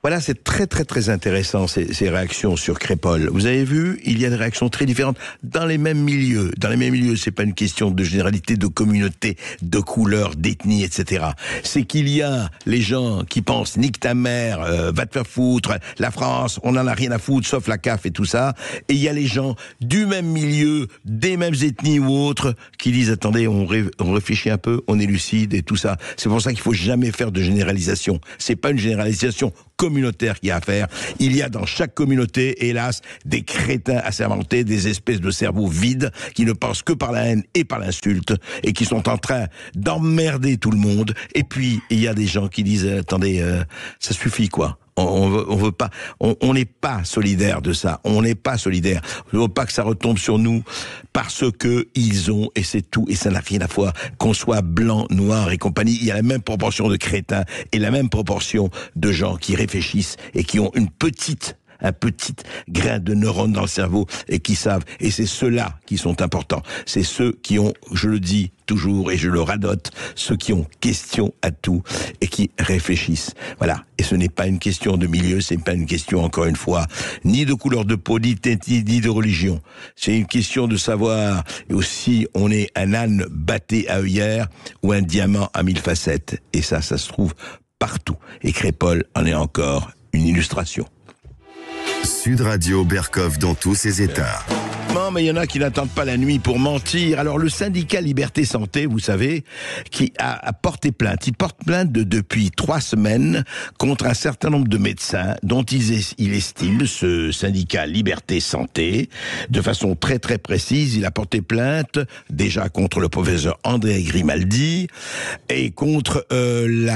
Voilà, c'est très très très intéressant ces réactions sur Crépol. Vous avez vu, il y a des réactions très différentes dans les mêmes milieux. Dans les mêmes milieux, c'est pas une question de généralité, de communauté, de couleur, d'ethnie, etc. C'est qu'il y a les gens qui pensent nique ta mère, va te faire foutre, la France, on en a rien à foutre, sauf la CAF et tout ça. Et il y a les gens du même milieu, des mêmes ethnies ou autres, qui disent attendez, on réfléchit un peu, on est lucide et tout ça. C'est pour ça qu'il faut jamais faire de généralisation. C'est pas une généralisation communautaire qu'il y a à faire. Il y a dans chaque communauté, hélas, des crétins assermentés, des espèces de cerveaux vides qui ne pensent que par la haine et par l'insulte et qui sont en train d'emmerder tout le monde. Et puis, il y a des gens qui disent attendez, ça suffit quoi. On veut pas, on n'est pas solidaire de ça. On n'est pas solidaire. On ne veut pas que ça retombe sur nous parce que ils ont, et c'est tout, et ça n'a rien à voir, qu'on soit blanc, noir et compagnie. Il y a la même proportion de crétins et la même proportion de gens qui réfléchissent et qui ont un petit grain de neurones dans le cerveau et qui savent, et c'est ceux-là qui sont importants. C'est ceux qui ont, je le dis toujours et je le radote, ceux qui ont question à tout et qui réfléchissent. Voilà. Et ce n'est pas une question de milieu, c'est pas une question, encore une fois, ni de couleur de peau, ni de religion. C'est une question de savoir aussi on est un âne batté à œillère ou un diamant à 1000 facettes. Et ça se trouve partout. Et Crépol en est encore une illustration. Sud Radio Berkov dans tous ses états. complètement, mais il y en a qui n'attendent pas la nuit pour mentir. Alors le syndicat Liberté Santé, vous savez, qui a porté plainte. Il porte plainte depuis 3 semaines contre un certain nombre de médecins dont il estime, ce syndicat Liberté Santé, de façon très très précise, il a porté plainte déjà contre le professeur André Grimaldi et contre le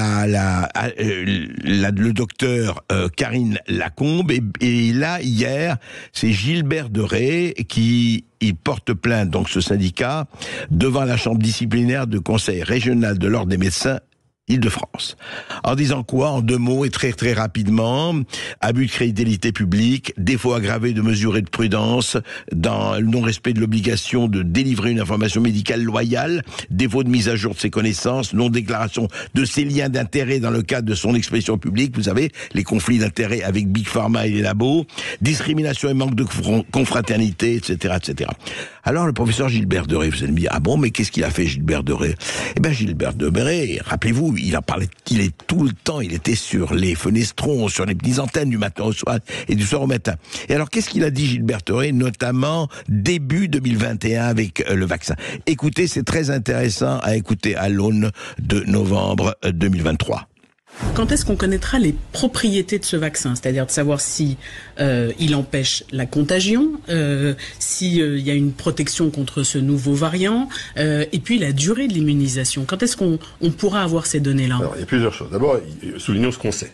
docteur Karine Lacombe. Et là, hier, c'est Gilbert Derey qui porte plainte, donc ce syndicat, devant la chambre disciplinaire de conseil régional de l'ordre des médecins Île-de-France. En disant quoi? En 2 mots et très très rapidement: abus de crédibilité publique, défaut aggravé de mesures et de prudence dans le non-respect de l'obligation de délivrer une information médicale loyale, défaut de mise à jour de ses connaissances, non-déclaration de ses liens d'intérêt dans le cadre de son expression publique, vous savez, les conflits d'intérêt avec Big Pharma et les labos, discrimination et manque de confraternité, etc., etc. Alors le professeur Gilbert Derey, vous allez me dire, ah bon, mais qu'est-ce qu'il a fait Gilbert Derey? Eh bien Gilbert Derey, rappelez-vous, il est tout le temps, il était sur les fenestrons, sur les petites antennes du matin au soir et du soir au matin. Et alors qu'est-ce qu'il a dit Gilbert Derey, notamment début 2021 avec le vaccin? Écoutez, c'est très intéressant à écouter à l'aune de novembre 2023. Quand est-ce qu'on connaîtra les propriétés de ce vaccin? C'est-à-dire de savoir si il empêche la contagion, si y a une protection contre ce nouveau variant, et puis la durée de l'immunisation. Quand est-ce qu'on pourra avoir ces données-là? Alors, il y a plusieurs choses. D'abord, soulignons ce qu'on sait.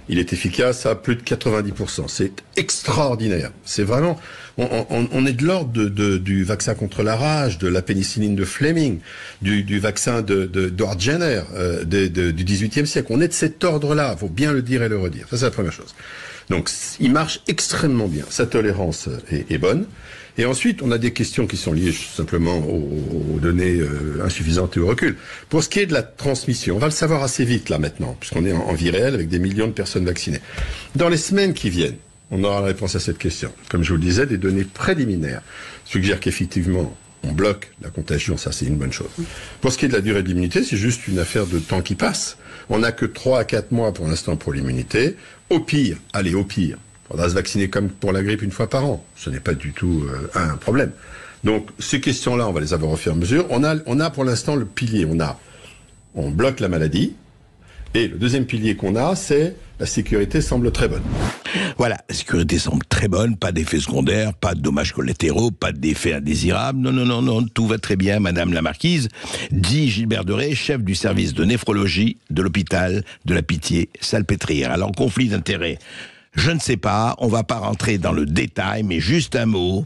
Il est efficace à plus de 90%. C'est extraordinaire. C'est vraiment... On est de l'ordre du vaccin contre la rage, de la pénicilline de Fleming, du vaccin d'Howard Jenner du XVIIIe siècle. On est de cet ordre-là. Il faut bien le dire et le redire. Ça, c'est la première chose. Donc, il marche extrêmement bien. Sa tolérance est bonne. Et ensuite, on a des questions qui sont liées simplement aux données insuffisantes et au recul. Pour ce qui est de la transmission, on va le savoir assez vite là maintenant, puisqu'on est en vie réelle avec des millions de personnes vaccinées. Dans les semaines qui viennent, on aura la réponse à cette question. Comme je vous le disais, des données préliminaires suggèrent qu'effectivement, on bloque la contagion, ça c'est une bonne chose. Pour ce qui est de la durée de l'immunité, c'est juste une affaire de temps qui passe. On n'a que 3 à 4 mois pour l'instant pour l'immunité. Au pire, il faudra se vacciner comme pour la grippe une fois par an. Ce n'est pas du tout un problème. Donc ces questions-là, on va les avoir au fur et à mesure. On a pour l'instant le pilier. On bloque la maladie. Et le deuxième pilier qu'on a, c'est la sécurité semble très bonne. Voilà, la sécurité semble très bonne, pas d'effets secondaires, pas de dommages collatéraux, pas d'effets indésirables. Non, tout va très bien, madame la marquise, dit Gilbert Derey, chef du service de néphrologie de l'hôpital de la Pitié-Salpêtrière. Alors, conflit d'intérêts, je ne sais pas, on va pas rentrer dans le détail, mais juste un mot.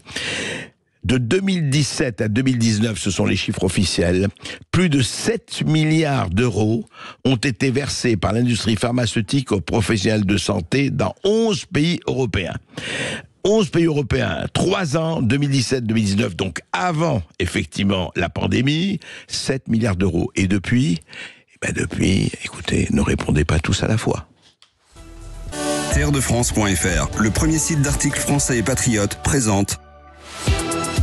De 2017 à 2019, ce sont les chiffres officiels, plus de 7 milliards d'euros ont été versés par l'industrie pharmaceutique aux professionnels de santé dans 11 pays européens. 11 pays européens, 3 ans, 2017-2019, donc avant, effectivement, la pandémie, 7 milliards d'euros. Et depuis, écoutez, ne répondez pas tous à la fois. Terredefrance.fr, le premier site d'articles français et patriotes, présente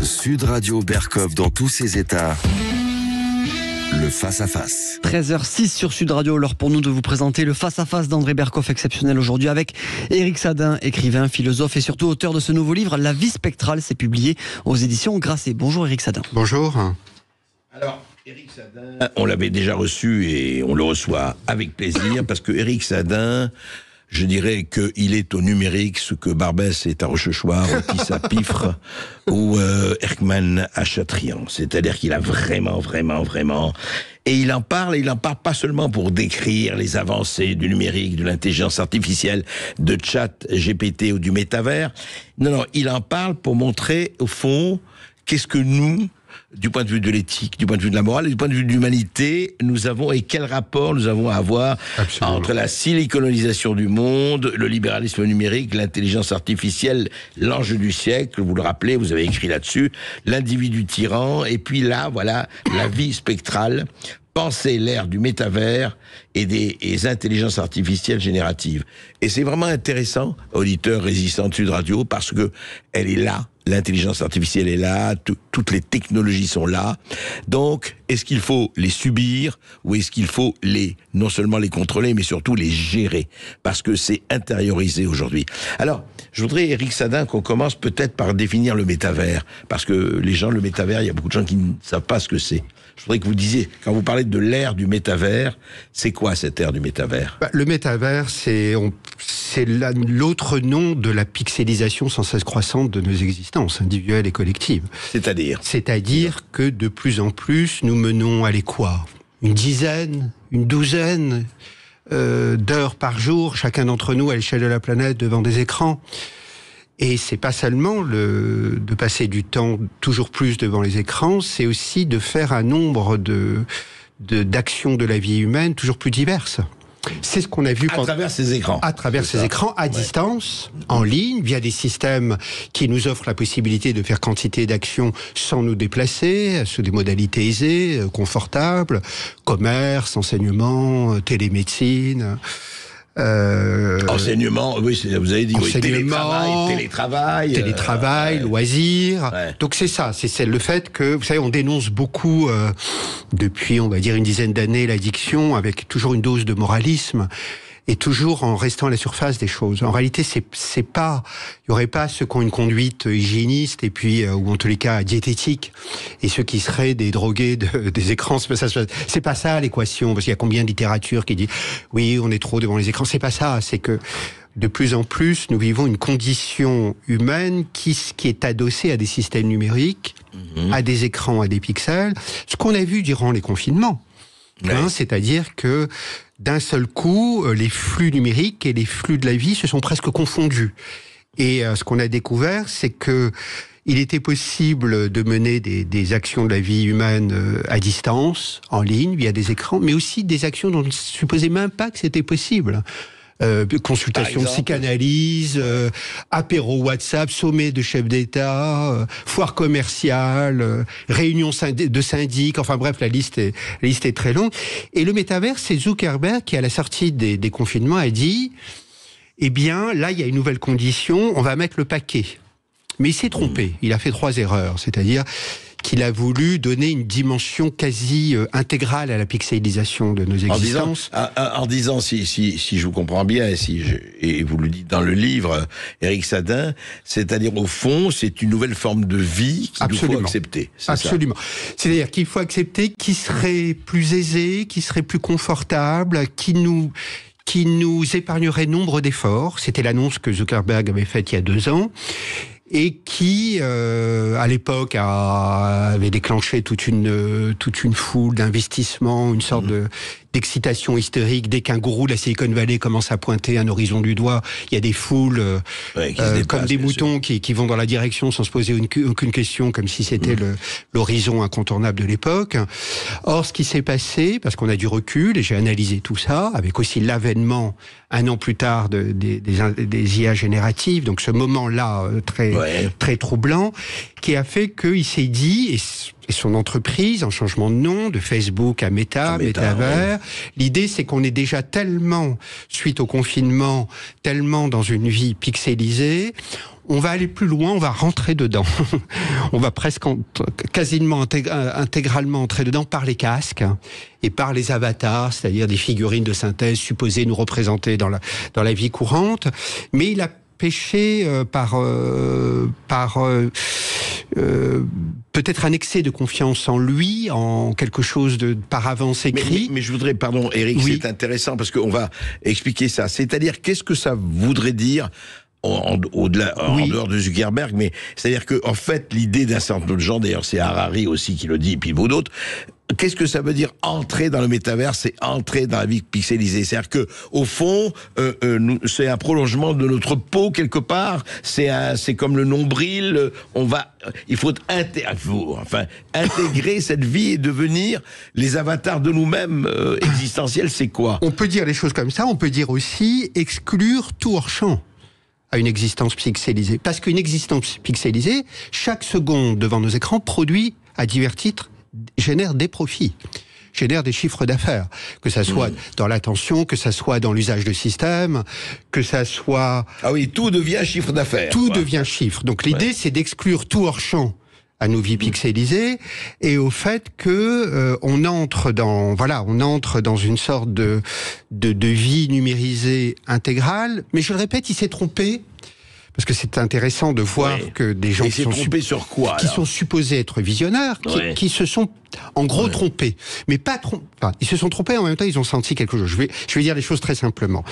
Sud Radio Berkov dans tous ses états. Le face-à-face. 13h06 sur Sud Radio, l'heure pour nous de vous présenter le face-à-face d'André Berkov, exceptionnel aujourd'hui avec Éric Sadin, écrivain, philosophe et surtout auteur de ce nouveau livre, La vie spectrale, c'est publié aux éditions Grasset. Bonjour Éric Sadin. Bonjour. Alors, Éric Sadin, on l'avait déjà reçu et on le reçoit avec plaisir parce que Éric Sadin, je dirais qu'il est au numérique ce que Barbès est à Rochechouart, Otis à Piffre ou Erckmann à Châtrian. C'est-à-dire qu'il a vraiment... Et il en parle pas seulement pour décrire les avancées du numérique, de l'intelligence artificielle, de chat GPT ou du métavers. Non, il en parle pour montrer, au fond, qu'est-ce que nous, du point de vue de l'éthique, du point de vue de la morale, et du point de vue de l'humanité, nous avons, et quel rapport nous avons à avoir entre la siliconisation du monde, le libéralisme numérique, l'intelligence artificielle, l'enjeu du siècle, vous le rappelez, vous avez écrit là-dessus, l'individu tyran, et puis là, voilà, la vie spectrale, penser l'ère du métavers et des intelligences artificielles génératives. Et c'est vraiment intéressant, auditeur résistant de Sud Radio, parce que elle est là, l'intelligence artificielle est là, toutes les technologies sont là. Donc, est-ce qu'il faut les subir ou est-ce qu'il faut non seulement les contrôler, mais surtout les gérer? Parce que c'est intériorisé aujourd'hui. Alors, je voudrais, Éric Sadin, qu'on commence peut-être par définir le métavers. Parce que les gens, le métavers, il y a beaucoup de gens qui ne savent pas ce que c'est. Je voudrais que vous disiez, quand vous parlez de l'ère du métavers, c'est quoi cette ère du métavers? Le métavers, c'est l'autre nom de la pixelisation sans cesse croissante de nos existences individuelles et collectives. C'est-à-dire que de plus en plus, nous menons, allez quoi, une dizaine, une douzaine d'heures par jour, chacun d'entre nous à l'échelle de la planète devant des écrans. Et c'est pas seulement de passer du temps toujours plus devant les écrans, c'est aussi de faire un nombre d'actions de la vie humaine toujours plus diverses. C'est ce qu'on a vu à travers ces écrans. À travers ces écrans, à distance, en ligne, via des systèmes qui nous offrent la possibilité de faire quantité d'actions sans nous déplacer, sous des modalités aisées, confortables, commerce, enseignement, télémédecine. Enseignement, oui, vous avez dit, télétravail, loisirs. Ouais. Donc c'est ça, c'est le fait que, vous savez, on dénonce beaucoup, depuis, on va dire, une dizaine d'années, l'addiction, avec toujours une dose de moralisme, et toujours en restant à la surface des choses. En réalité, c'est pas, il y aurait pas ceux qui ont une conduite hygiéniste et puis ou en tous les cas diététique et ceux qui seraient des drogués des écrans. C'est pas ça l'équation, parce qu'il y a combien de littérature qui dit oui, on est trop devant les écrans. C'est pas ça. C'est que de plus en plus, nous vivons une condition humaine qui est adossée à des systèmes numériques, à des écrans, à des pixels. Ce qu'on a vu durant les confinements. Hein, c'est-à-dire que d'un seul coup, les flux numériques et les flux de la vie se sont presque confondus. Et ce qu'on a découvert, c'est que il était possible de mener des actions de la vie humaine à distance, en ligne, via des écrans, mais aussi des actions dont on ne supposait même pas que c'était possible. Consultation de psychanalyse, apéro WhatsApp, sommet de chefs d'État, foire commerciale, réunion de syndic, enfin bref, la liste est très longue. Et le métavers, c'est Zuckerberg qui, à la sortie des confinements, a dit eh bien, là, il y a une nouvelle condition, on va mettre le paquet. Mais il s'est trompé, il a fait 3 erreurs, c'est-à-dire qu'il a voulu donner une dimension quasi intégrale à la pixelisation de nos existences. En disant, si je vous comprends bien, et vous le dites dans le livre, Éric Sadin, c'est-à-dire au fond, c'est une nouvelle forme de vie qu'il nous faut accepter. Absolument. C'est-à-dire qu'il faut accepter qui serait plus aisé, qui serait plus confortable, qui nous épargnerait nombre d'efforts. C'était l'annonce que Zuckerberg avait faite il y a 2 ans. Et qui, à l'époque, avait déclenché toute une foule d'investissements, une sorte d'excitation hystérique. Dès qu'un gourou de la Silicon Valley commence à pointer un horizon du doigt, il y a des foules comme des moutons qui vont dans la direction sans se poser aucune question, comme si c'était l'horizon incontournable de l'époque. Or, ce qui s'est passé, parce qu'on a du recul, et j'ai analysé tout ça, avec aussi l'avènement, 1 an plus tard, des IA génératives, donc ce moment-là très troublant, qui a fait qu'il s'est dit, et son entreprise, en changement de nom, de Facebook à Métavers, l'idée c'est qu'on est déjà tellement, suite au confinement, tellement dans une vie pixelisée, on va aller plus loin, on va rentrer dedans. On va quasiment intégralement entrer dedans par les casques et par les avatars, c'est-à-dire des figurines de synthèse supposées nous représenter dans la vie courante. Mais il a péché par peut-être un excès de confiance en lui, en quelque chose de par avance écrit. Mais je voudrais, pardon Éric, c'est intéressant parce qu'on va expliquer ça. C'est-à-dire, qu'est-ce que ça voudrait dire en dehors de Zuckerberg, mais c'est-à-dire que en fait l'idée d'un certain nombre de gens, d'ailleurs c'est Harari aussi qui le dit, et puis beaucoup d'autres, qu'est-ce que ça veut dire entrer dans le métavers? C'est entrer dans la vie pixelisée. C'est-à-dire que au fond, c'est un prolongement de notre peau quelque part. C'est comme le nombril. Il faut intégrer cette vie et devenir les avatars de nous-mêmes existentiels. C'est quoi? On peut dire les choses comme ça. On peut dire aussi exclure tout hors champ à une existence pixelisée. Parce qu'une existence pixelisée, chaque seconde devant nos écrans produit, à divers titres, génère des profits. génère des chiffres d'affaires, que ça soit dans l'attention, que ça soit dans l'usage de systèmes, que ça soit... Ah oui, tout devient chiffre d'affaires. Tout devient chiffre. Donc l'idée, c'est d'exclure tout hors champ à nos vies pixelisées et au fait que on entre dans une sorte de vie numérisée intégrale. Mais je le répète, il s'est trompé. Parce que c'est intéressant de voir que des gens qui sont supposés être visionnaires, qui se sont en gros trompés. Mais pas trompés. Enfin, ils se sont trompés, en même temps, ils ont senti quelque chose. Je vais dire les choses très simplement.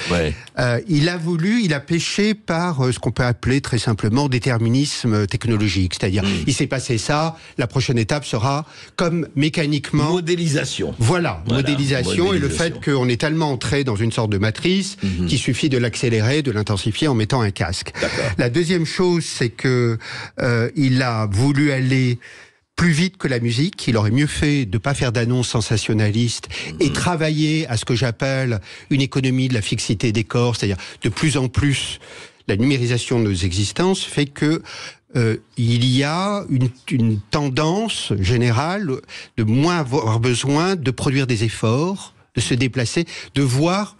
Il a péché par ce qu'on peut appeler très simplement déterminisme technologique. C'est-à-dire, il s'est passé ça, la prochaine étape sera comme mécaniquement... Modélisation. Voilà, modélisation et le fait qu'on est tellement entré dans une sorte de matrice qu'il suffit de l'accélérer, de l'intensifier en mettant un casque. La deuxième chose, c'est que il a voulu aller plus vite que la musique. Il aurait mieux fait de pas faire d'annonces sensationnalistes et travailler à ce que j'appelle une économie de la fixité des corps, c'est-à-dire de plus en plus la numérisation de nos existences fait que il y a une tendance générale de moins avoir besoin de produire des efforts, de se déplacer, de voir,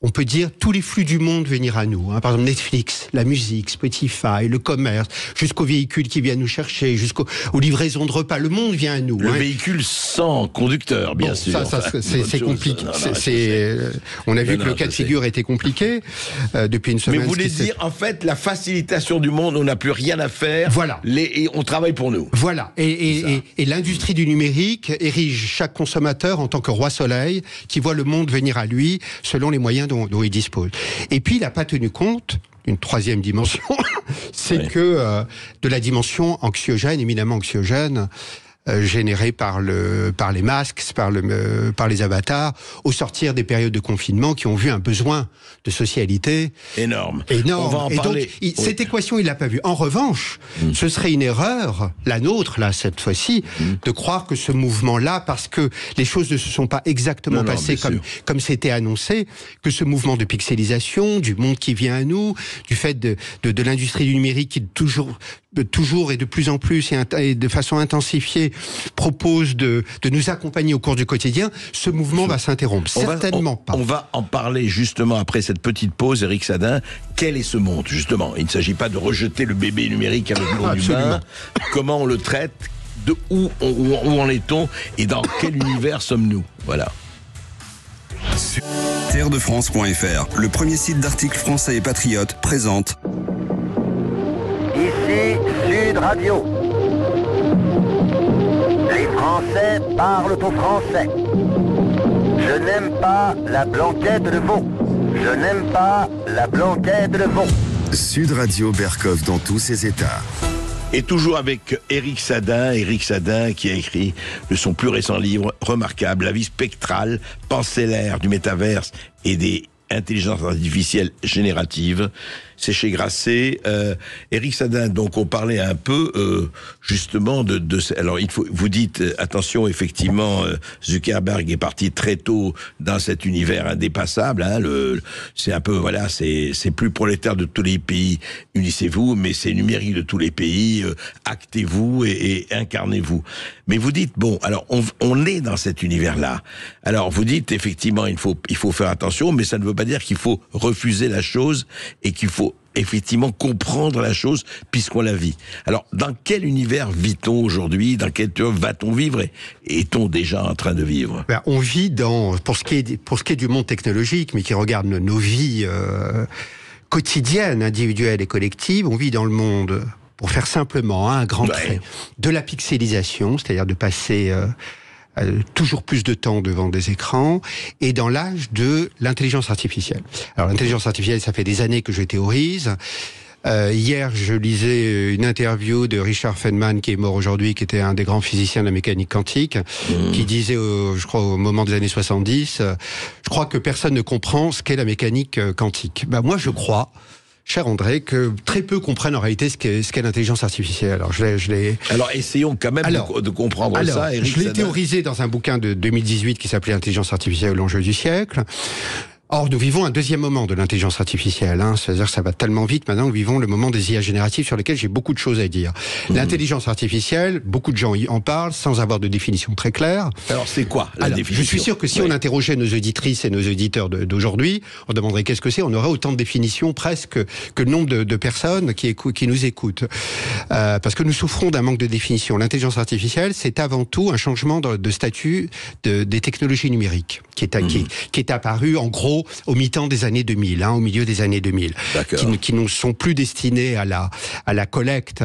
on peut dire, tous les flux du monde venir à nous. Par exemple, Netflix, la musique, Spotify, le commerce, jusqu'aux véhicules qui viennent nous chercher, jusqu'aux livraisons de repas. Le monde vient à nous. Le véhicule sans conducteur, bien sûr. C'est compliqué. On a vu que le cas de figure était compliqué depuis une semaine. Mais vous voulez dire, en fait, la facilitation du monde, on n'a plus rien à faire. Voilà. Et on travaille pour nous. Voilà. Et l'industrie du numérique érige chaque consommateur en tant que roi soleil qui voit le monde venir à lui selon les moyens dont il dispose. Et puis, il n'a pas tenu compte d'une troisième dimension, c'est que de la dimension anxiogène, éminemment anxiogène, générée par les masques, par les avatars, au sortir des périodes de confinement qui ont vu un besoin de socialité énorme. On va en parler. Donc, cette équation, il l'a pas vue. En revanche, ce serait une erreur, la nôtre, là, cette fois-ci, de croire que ce mouvement-là, parce que les choses ne se sont pas exactement passées comme c'était annoncé, que ce mouvement de pixelisation, du monde qui vient à nous, du fait de l'industrie du numérique qui toujours et de plus en plus et de façon intensifiée propose de nous accompagner au cours du quotidien, ce mouvement va s'interrompre. Certainement pas. On va en parler justement après cette petite pause, Éric Sadin. Quel est ce monde, justement? Il ne s'agit pas de rejeter le bébé numérique avec l'eau du bain. Comment on le traite? De où en est-on? Et dans quel univers sommes-nous? Voilà. Terredefrance.fr, le premier site d'articles français et patriotes, présente... Ici Sud Radio. Les Français parlent au français. Je n'aime pas la blanquette de veau. Je n'aime pas la blanquette de veau. Sud Radio Berkov dans tous ses états. Et toujours avec Éric Sadin qui a écrit son plus récent livre remarquable, La vie spectrale, penser l'ère du métaverse et des intelligence artificielle générative. C'est chez Grasset. Éric Sadin, donc on parlait un peu justement alors vous dites attention, effectivement, Zuckerberg est parti très tôt dans cet univers indépassable. C'est un peu c'est plus prolétaire de tous les pays. Unissez-vous, mais c'est numérique de tous les pays. Actez-vous et incarnez-vous. Mais vous dites alors on est dans cet univers-là. Alors vous dites effectivement il faut faire attention, mais ça ne veut pas dire qu'il faut refuser la chose et qu'il faut effectivement comprendre la chose puisqu'on la vit. Alors, dans quel univers vit-on aujourd'hui? Dans quel va-t-on vivre? Est-on déjà en train de vivre? On vit pour ce qui est du monde technologique, mais qui regarde nos vies quotidiennes, individuelles et collectives, on vit dans le monde, pour faire simplement un grand trait, de la pixelisation, c'est-à-dire de passer toujours plus de temps devant des écrans, et dans l'âge de l'intelligence artificielle. Alors l'intelligence artificielle, ça fait des années que je théorise. Hier, je lisais une interview de Richard Feynman, qui est mort aujourd'hui, qui était un des grands physiciens de la mécanique quantique, qui disait, je crois au moment des années 70, je crois que personne ne comprend ce qu'est la mécanique quantique. Moi, je crois, cher André, que très peu comprennent en réalité ce qu'est l'intelligence artificielle. Alors essayons quand même de comprendre ça, Éric Je l'ai théorisé dans un bouquin de 2018 qui s'appelait Intelligence artificielle, l'enjeu du siècle. Or, nous vivons un deuxième moment de l'intelligence artificielle. C'est-à-dire que ça va tellement vite maintenant, nous vivons le moment des IA génératives sur lesquels j'ai beaucoup de choses à dire. L'intelligence artificielle, beaucoup de gens en parlent sans avoir de définition très claire. Alors, c'est quoi la définition ? Je suis sûr que si on interrogeait nos auditrices et nos auditeurs d'aujourd'hui, on demanderait qu'est-ce que c'est, on aurait autant de définitions presque que le nombre de personnes qui nous écoutent. Parce que nous souffrons d'un manque de définition. L'intelligence artificielle, c'est avant tout un changement de statut des technologies numériques qui est apparu en gros au mi-temps des années 2000, au milieu des années 2000, qui ne sont plus destinés à la collecte,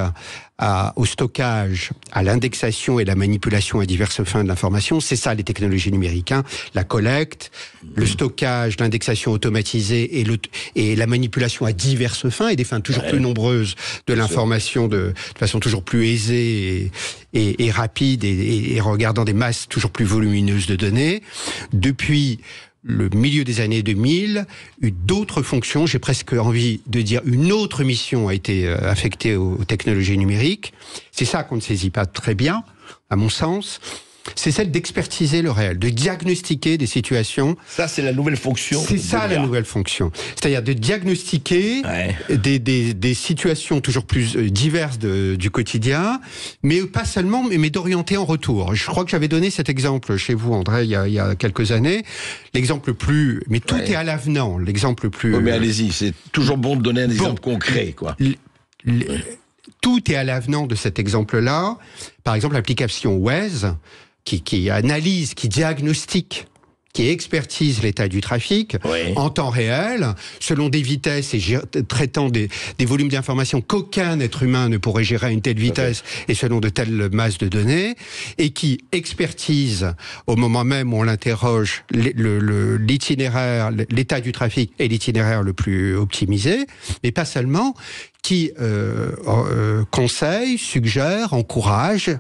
au stockage, à l'indexation et la manipulation à diverses fins de l'information. C'est ça les technologies numériques, la collecte, le stockage, l'indexation automatisée et la manipulation à diverses fins et des fins toujours plus nombreuses de l'information de façon toujours plus aisée et rapide et regardant des masses toujours plus volumineuses de données. Depuis le milieu des années 2000, d'autres fonctions, j'ai presque envie de dire une autre mission a été affectée aux technologies numériques. C'est ça qu'on ne saisit pas très bien, à mon sens. C'est celle d'expertiser le réel, de diagnostiquer des situations. Ça, c'est la nouvelle fonction. C'est ça la nouvelle fonction. C'est-à-dire de diagnostiquer des situations toujours plus diverses du quotidien, mais pas seulement, mais d'orienter en retour. Je crois que j'avais donné cet exemple chez vous, André, il y a quelques années. L'exemple le plus... Mais tout est à l'avenant. L'exemple le plus... Oui, mais allez-y, c'est toujours bon de donner un exemple concret, quoi. Tout est à l'avenant de cet exemple-là. Par exemple, l'application Waze, qui analyse, qui diagnostique, qui expertise l'état du trafic en temps réel, selon des vitesses et traitant des volumes d'informations qu'aucun être humain ne pourrait gérer à une telle vitesse et selon de telles masses de données, et qui expertise au moment même où on l'interroge l'itinéraire, l'état du trafic et l'itinéraire le plus optimisé, mais pas seulement, qui conseille, suggère, encourage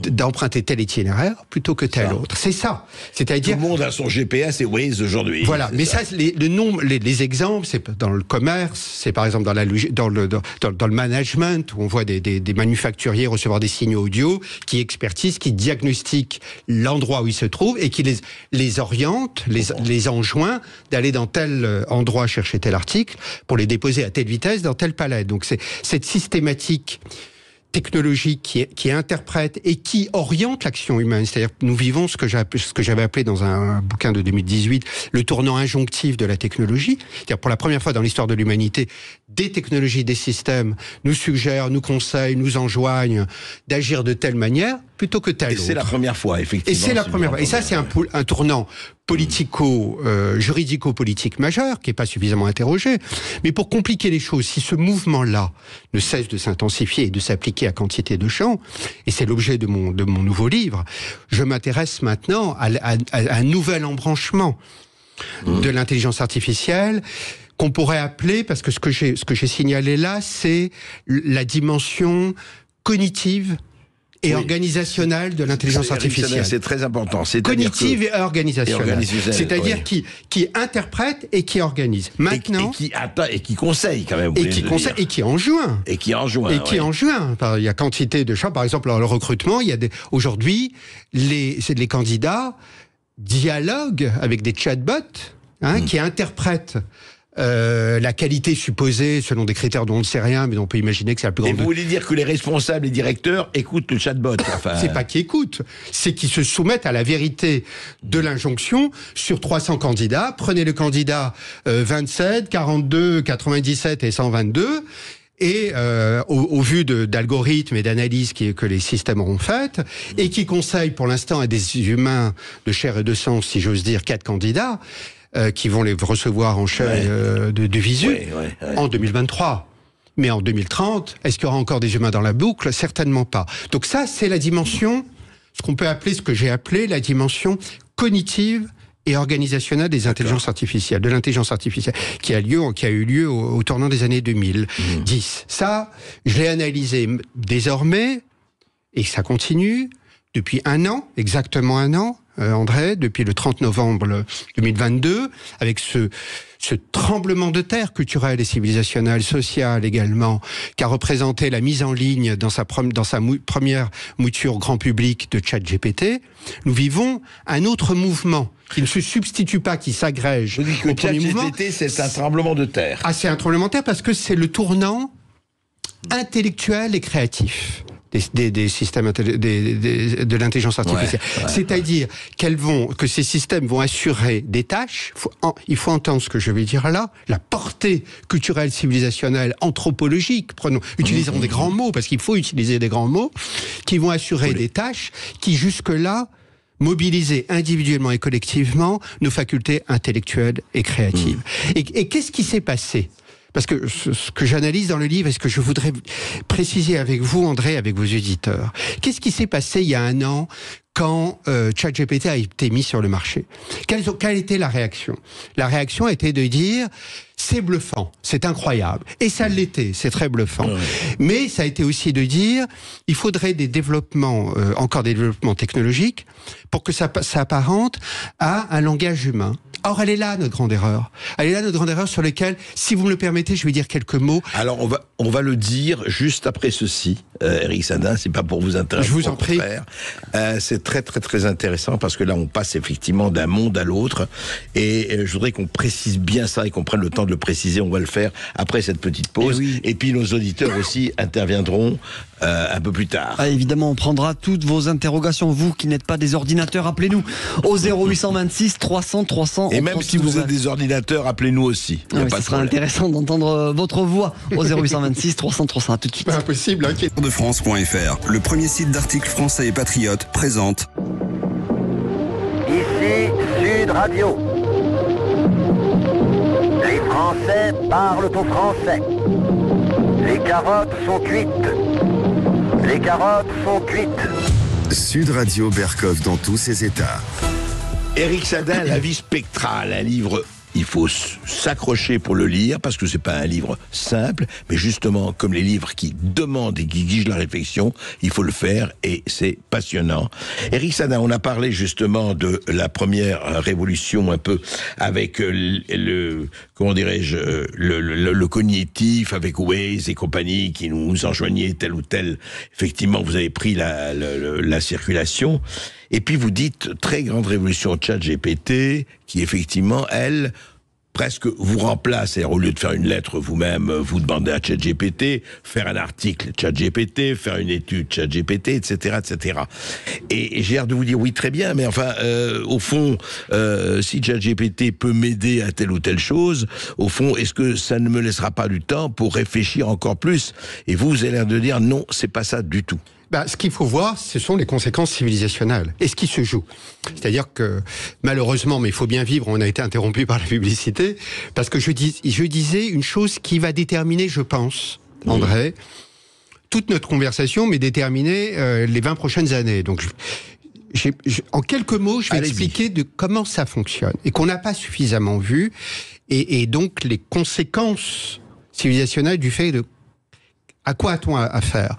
d'emprunter tel itinéraire plutôt que tel autre. C'est ça. C'est-à-dire... Tout le monde a son GPS et Waze aujourd'hui. Voilà. Mais ça, les exemples, c'est dans le commerce, c'est par exemple dans le management, où on voit des manufacturiers recevoir des signaux audio qui expertisent, qui diagnostiquent l'endroit où ils se trouvent et qui les orientent, les enjoint d'aller dans tel endroit chercher tel article pour les déposer à telle vitesse dans tel palais. Donc c'est cette systématique technologique qui interprète et qui oriente l'action humaine. C'est-à-dire que nous vivons ce que j'avais appelé dans un bouquin de 2018 le tournant injonctif de la technologie. C'est-à-dire pour la première fois dans l'histoire de l'humanité, des technologies, des systèmes nous suggèrent, nous conseillent, nous enjoignent d'agir de telle manière plutôt que telle autre. Et c'est la première fois, effectivement. Et c'est la première fois. Et ça, c'est un tournant juridico-politique majeur, qui n'est pas suffisamment interrogé. Mais pour compliquer les choses, si ce mouvement-là ne cesse de s'intensifier et de s'appliquer à quantité de champs, et c'est l'objet de mon nouveau livre, je m'intéresse maintenant à un nouvel embranchement de l'intelligence artificielle, qu'on pourrait appeler, parce que ce que j'ai signalé là, c'est la dimension cognitive et organisationnelle de l'intelligence artificielle. C'est très important. Cognitive et organisationnelle. C'est-à-dire qui interprète et qui organise. Maintenant. Et qui conseille, quand même. Et qui conseille, et qui enjoint. Et qui enjoint. Il y a quantité de choses. Par exemple, dans le recrutement, aujourd'hui, les candidats dialoguent avec des chatbots, qui interprètent la qualité supposée selon des critères dont on ne sait rien, mais on peut imaginer que c'est la plus grande... Et vous voulez dire que les responsables et directeurs écoutent le chatbot? C'est pas qu'ils écoutent, c'est qu'ils se soumettent à la vérité de l'injonction sur 300 candidats. Prenez le candidat 27, 42, 97 et 122... Et au vu d'algorithmes et d'analyses que les systèmes auront faites, et qui conseillent pour l'instant à des humains de chair et de sang, si j'ose dire, 4 candidats, qui vont les recevoir en chair de visu en 2023. Mais en 2030, est-ce qu'il y aura encore des humains dans la boucle? Certainement pas. Donc ça, c'est la dimension, ce que j'ai appelé la dimension cognitive et organisationnelle des intelligences artificielles, de l'intelligence artificielle, qui a eu lieu au tournant des années 2010. Ça, je l'ai analysé désormais, et ça continue, depuis exactement un an, André, depuis le 30 novembre 2022, avec ce tremblement de terre culturel et civilisationnel, social également, qu'a représenté la mise en ligne dans sa première mouture grand public de ChatGPT, nous vivons un autre mouvement qui ne se substitue pas, qui s'agrège au premier mouvement. ChatGPT, c'est un tremblement de terre. Ah, c'est un tremblement de terre parce que c'est le tournant intellectuel et créatif des systèmes de l'intelligence artificielle. Ouais. C'est-à-dire que ces systèmes vont assurer des tâches. Il faut entendre ce que je vais dire là. La portée culturelle, civilisationnelle, anthropologique. Utilisons des grands mots parce qu'il faut utiliser des grands mots qui vont assurer des tâches qui jusque-là mobiliser individuellement et collectivement nos facultés intellectuelles et créatives. Et qu'est-ce qui s'est passé ? Parce que ce que j'analyse dans le livre et ce que je voudrais préciser avec vous, André, avec vos auditeurs, qu'est-ce qui s'est passé il y a 1 an quand ChatGPT a été mis sur le marché? Quelle était la réaction? La réaction a été de dire c'est bluffant, c'est incroyable. Et ça l'était, c'est très bluffant. Mais ça a été aussi de dire il faudrait des développements, encore des développements technologiques pour que ça s'apparente à un langage humain. Or, elle est là, notre grande erreur. Elle est là, notre grande erreur sur laquelle, si vous me le permettez, je vais dire quelques mots. Alors, on va le dire juste après ceci, Éric Sadin, c'est pas pour vous intéresser. Je vous en prie. C'est très, très, très intéressant parce que là, on passe effectivement d'un monde à l'autre. Et je voudrais qu'on précise bien ça et qu'on prenne le temps de le préciser. On va le faire après cette petite pause. Et puis, nos auditeurs aussi interviendront un peu plus tard. Ah, évidemment, on prendra toutes vos interrogations. Vous qui n'êtes pas des ordinateurs, appelez-nous au 0826 300 300. Et même si vous êtes des ordinateurs, appelez-nous aussi. Ce sera intéressant d'entendre votre voix au 0826 300 300. À tout de suite. C'est impossible. De France.fr, le premier site d'articles français et patriotes, présente. Ici Sud Radio. Les Français parlent au français. Les carottes sont cuites. Les carottes sont cuites. Sud Radio Berkov dans tous ses états. Éric Sadin, La vie spectrale, un livre, il faut s'accrocher pour le lire, parce que c'est pas un livre simple, mais justement, comme les livres qui demandent et qui exigent la réflexion, il faut le faire, et c'est passionnant. Éric Sadin, on a parlé justement de la première révolution, un peu, avec comment dirais-je, le cognitif, avec Waze et compagnie, qui nous enjoignaient tel ou tel. Effectivement, vous avez pris la circulation. Et puis vous dites, très grande révolution ChatGPT, qui effectivement, elle, presque vous remplace. C'est-à-dire, au lieu de faire une lettre vous-même, vous demandez à ChatGPT, faire un article ChatGPT, faire une étude ChatGPT, etc., etc. Et j'ai l'air de vous dire, oui, très bien, mais enfin, au fond, si ChatGPT peut m'aider à telle ou telle chose, au fond, est-ce que ça ne me laissera pas du temps pour réfléchir encore plus? Et vous avez l'air de dire, non, c'est pas ça du tout. Ce qu'il faut voir, ce sont les conséquences civilisationnelles et ce qui se joue. C'est-à-dire que, malheureusement, mais il faut bien vivre, on a été interrompu par la publicité, parce que je disais une chose qui va déterminer, je pense, André, toute notre conversation, mais déterminer les 20 prochaines années. Donc, en quelques mots, je vais expliquer de comment ça fonctionne et qu'on n'a pas suffisamment vu, et donc les conséquences civilisationnelles du fait de à quoi a-t-on affaire.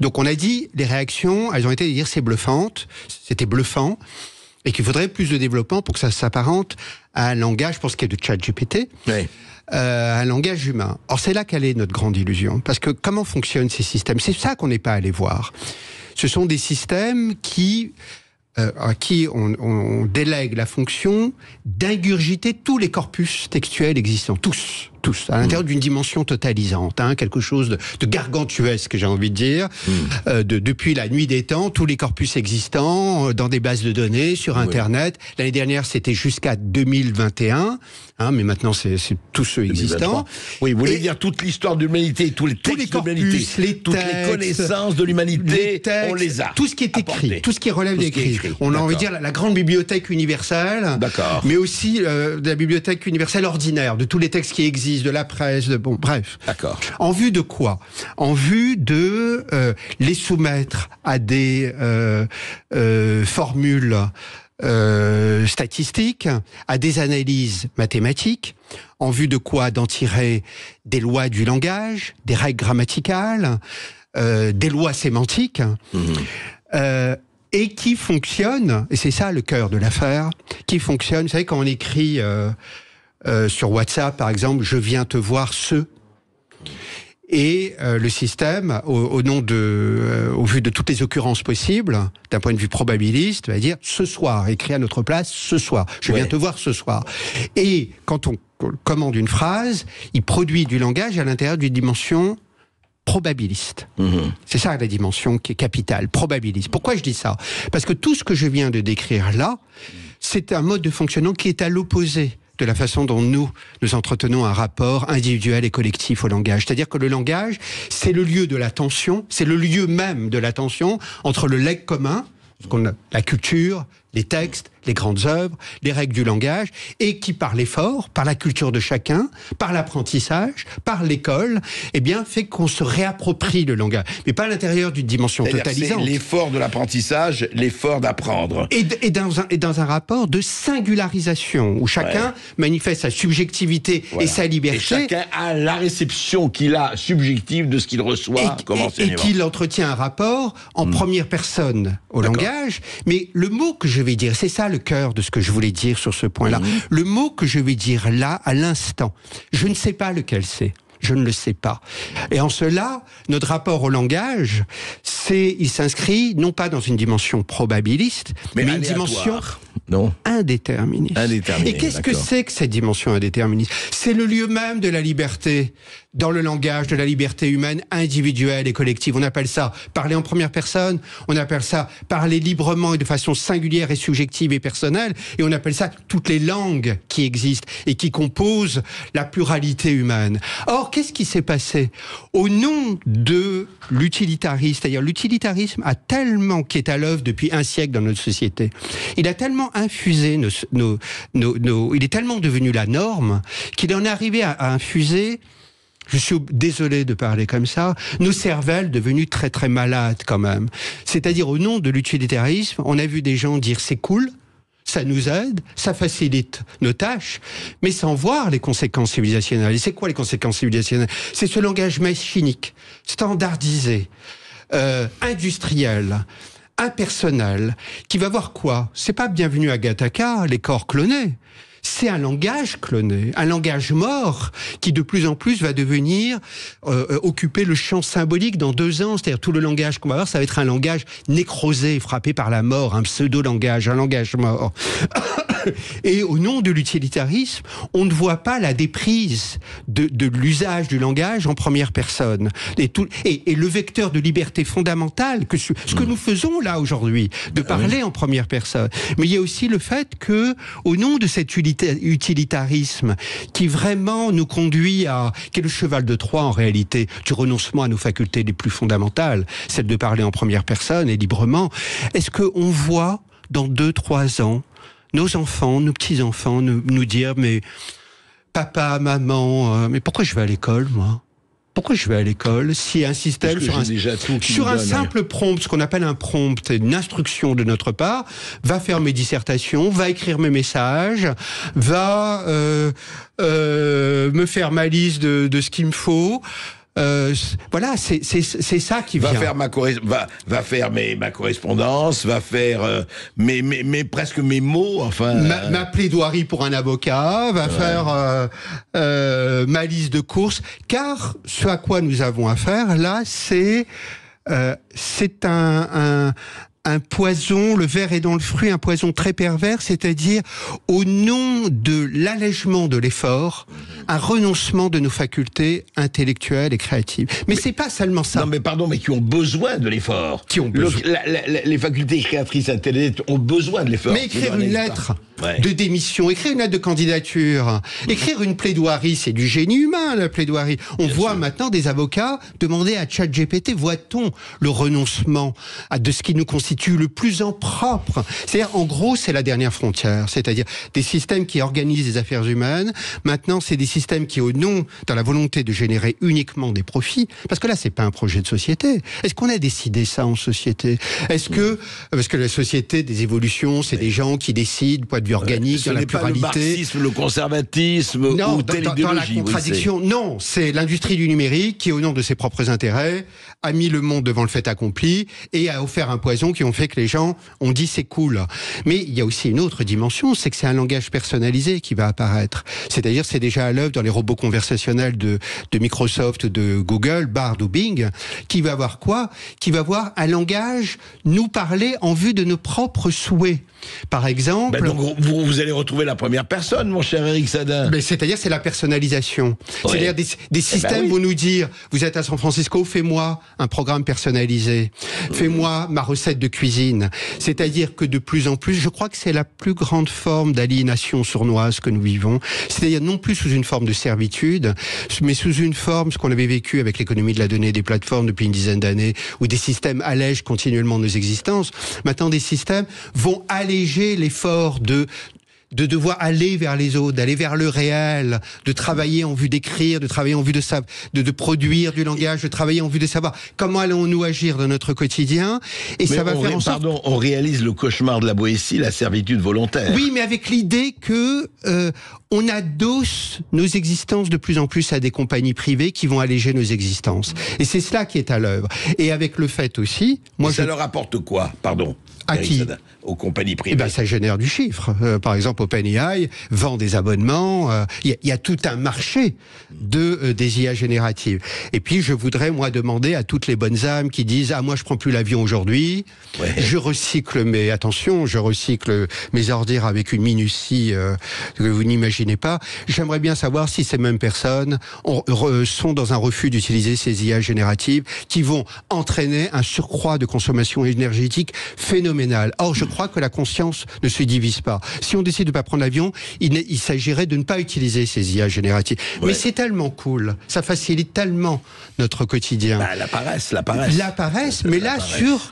Donc on a dit, les réactions, elles ont été de dire c'est bluffante, c'était bluffant, et qu'il faudrait plus de développement pour que ça s'apparente à un langage, pour ce qui est de ChatGPT, un langage humain. Or c'est là qu'elle est notre grande illusion, parce que comment fonctionnent ces systèmes? C'est ça qu'on n'est pas allé voir. Ce sont des systèmes à qui on délègue la fonction d'ingurgiter tous les corpus textuels existants, tous, à l'intérieur d'une dimension totalisante, quelque chose de gargantuesque, j'ai envie de dire, depuis la nuit des temps, tous les corpus existants, dans des bases de données, sur Internet. L'année dernière, c'était jusqu'à 2021, mais maintenant, c'est tous ceux existants. Oui, vous voulez dire toute l'histoire de l'humanité, tous les textes de l'humanité, toutes les connaissances de l'humanité, on les a. Tout ce qui est écrit, tout ce qui relève d'écrit. On a envie de dire la grande bibliothèque universelle, mais aussi de la bibliothèque universelle ordinaire, de tous les textes qui existent, de la presse, bref. D'accord. En vue de quoi? En vue de les soumettre à des formules statistiques, à des analyses mathématiques, en vue de quoi? D'en tirer des lois du langage, des règles grammaticales, des lois sémantiques. et qui fonctionne, et c'est ça le cœur de l'affaire, qui fonctionne, vous savez, quand on écrit sur WhatsApp, par exemple, je viens te voir et le système, au vu de toutes les occurrences possibles, d'un point de vue probabiliste, va dire ce soir, écrit à notre place ce soir. Je viens te voir ce soir. Et quand on commande une phrase, il produit du langage à l'intérieur d'une dimension probabiliste. C'est ça la dimension qui est capitale, probabiliste. Pourquoi je dis ça? Parce que tout ce que je viens de décrire là, c'est un mode de fonctionnement qui est à l'opposé de la façon dont nous entretenons un rapport individuel et collectif au langage. C'est-à-dire que le langage, c'est le lieu de l'attention, c'est le lieu même de l'attention entre le legs commun, la culture, les textes, les grandes œuvres, les règles du langage, et qui, par l'effort, par la culture de chacun, par l'apprentissage, par l'école, eh bien, fait qu'on se réapproprie le langage. Mais pas à l'intérieur d'une dimension totalisante. C'est l'effort de l'apprentissage, l'effort d'apprendre. Et dans un rapport de singularisation, où chacun manifeste sa subjectivité et sa liberté. Et chacun a la réception qu'il a subjective de ce qu'il reçoit comme enseignement. Et qu'il entretient un rapport en première personne au langage. Mais le mot que je vais dire, c'est ça le cœur de ce que je voulais dire sur ce point-là. Le mot que je vais dire là, à l'instant, je ne sais pas lequel c'est. Je ne le sais pas. Et en cela, notre rapport au langage, il s'inscrit non pas dans une dimension probabiliste, mais une dimension indéterministe. Et qu'est-ce que c'est que cette dimension indéterministe? C'est le lieu même de la liberté, dans le langage, de la liberté humaine individuelle et collective. On appelle ça parler en première personne, on appelle ça parler librement et de façon singulière et subjective et personnelle, et on appelle ça toutes les langues qui existent et qui composent la pluralité humaine. Or, qu'est-ce qui s'est passé? Au nom de l'utilitarisme, c'est-à-dire l'utilitarisme qui est à l'œuvre depuis un siècle dans notre société, il a tellement infusé il est tellement devenu la norme qu'il en est arrivé à infuser, je suis désolé de parler comme ça, nos cervelles devenues très très malades quand même. C'est-à-dire au nom de l'utilitarisme, on a vu des gens dire c'est cool, ça nous aide, ça facilite nos tâches, mais sans voir les conséquences civilisationnelles. Et c'est quoi les conséquences civilisationnelles? C'est ce langage machinique, standardisé, industriel, impersonnel, qui va voir quoi? C'est pas bienvenue à Gattaca, les corps clonés. C'est un langage cloné, un langage mort qui de plus en plus va devenir occuper le champ symbolique dans 2 ans. C'est-à-dire tout le langage qu'on va avoir, ça va être un langage nécrosé, frappé par la mort, un pseudo-langage, un langage mort. Et au nom de l'utilitarisme, on ne voit pas la déprise de l'usage du langage en première personne. Et le vecteur de liberté fondamentale, ce que nous faisons là aujourd'hui, de parler en première personne. Mais il y a aussi le fait que, au nom de cet utilitarisme qui vraiment nous conduit qui est le cheval de Troie en réalité, du renoncement à nos facultés les plus fondamentales, celle de parler en première personne et librement, est-ce qu'on voit dans 2-3 ans nos enfants, nos petits-enfants nous dire « Mais papa, maman, mais pourquoi je vais à l'école, moi ? Pourquoi je vais à l'école si un système sur un simple prompt, ce qu'on appelle un prompt, une instruction de notre part, va faire mes dissertations, va écrire mes messages, va me faire ma liste de ce qu'il me faut. Voilà, c'est ça qui vient. Va faire ma correspondance, va faire presque mes mots, enfin. Ma plaidoirie pour un avocat, va faire ma liste de courses, car ce à quoi nous avons affaire là, c'est un poison, le ver est dans le fruit, un poison très pervers, c'est-à-dire au nom de l'allègement de l'effort, un renoncement de nos facultés intellectuelles et créatives. Mais c'est pas seulement ça. Non mais pardon, mais qui ont besoin de l'effort. Qui ont besoin. Les facultés créatrices intellectuelles ont besoin de l'effort. Mais écrire une lettre de démission, écrire une lettre de candidature, écrire une plaidoirie, c'est du génie humain, la plaidoirie. On voit maintenant des avocats demander à ChatGPT, voit-on le renoncement de ce qui nous constitue le plus en propre. C'est-à-dire, en gros, c'est la dernière frontière. C'est-à-dire, des systèmes qui organisent les affaires humaines. Maintenant, c'est des systèmes qui, au nom, dans la volonté de générer uniquement des profits, parce que là, c'est pas un projet de société. Est-ce qu'on a décidé ça en société? Est-ce que, parce que la société des évolutions, c'est des gens qui décident, point de vie organique, Ce dans la n'est pas le pluralité. marxisme, le conservatisme Non, ou telle dans la idéologie. contradiction, non, c'est l'industrie du numérique qui, au nom de ses propres intérêts, a mis le monde devant le fait accompli et a offert un poison qui ont fait que les gens ont dit c'est cool. Mais il y a aussi une autre dimension, c'est que c'est un langage personnalisé qui va apparaître. C'est-à-dire, c'est déjà à l'œuvre dans les robots conversationnels de Microsoft ou de Google, Bard ou Bing, qui va avoir quoi? Qui va avoir un langage nous parler en vue de nos propres souhaits. Par exemple... Ben donc vous allez retrouver la première personne, mon cher Éric Sadin. Ben c'est-à-dire, c'est la personnalisation. Ouais. C'est-à-dire, des systèmes vont nous dire, vous êtes à San Francisco, fais-moi un programme personnalisé. Fais-moi ma recette de cuisine. C'est-à-dire que de plus en plus, je crois que c'est la plus grande forme d'aliénation sournoise que nous vivons. C'est-à-dire, non plus sous une forme de servitude, mais sous une forme, ce qu'on avait vécu avec l'économie de la donnée des plateformes depuis une dizaine d'années, où des systèmes allègent continuellement nos existences. Maintenant, des systèmes vont alléger l'effort de devoir aller vers les autres, d'aller vers le réel, de travailler en vue d'écrire, de travailler en vue de produire du langage, de travailler en vue de savoir comment allons-nous agir dans notre quotidien. Et mais ça va faire en sorte... Pardon, on réalise le cauchemar de la Boétie, la servitude volontaire. Oui, mais avec l'idée que on adosse nos existences de plus en plus à des compagnies privées qui vont alléger nos existences. Et c'est cela qui est à l'œuvre. Et avec le fait aussi... Ça leur apporte quoi, pardon? À qui? Aux compagnies privées. Eh ben, ça génère du chiffre. Par exemple, OpenAI vend des abonnements. Il y a tout un marché des IA génératives. Et puis, je voudrais, moi, demander à toutes les bonnes âmes qui disent « Ah, moi, je prends plus l'avion aujourd'hui. Ouais. Je recycle mes... Attention, je recycle mes ordures avec une minutie que vous n'imaginez pas. » J'aimerais bien savoir si ces mêmes personnes sont dans un refus d'utiliser ces IA génératives qui vont entraîner un surcroît de consommation énergétique phénoménal. Or, je crois que la conscience ne se divise pas. Si on décide de ne pas prendre l'avion, il s'agirait de ne pas utiliser ces IA génératives. Ouais. Mais c'est tellement cool, ça facilite tellement notre quotidien. Bah, la paresse. Mais là,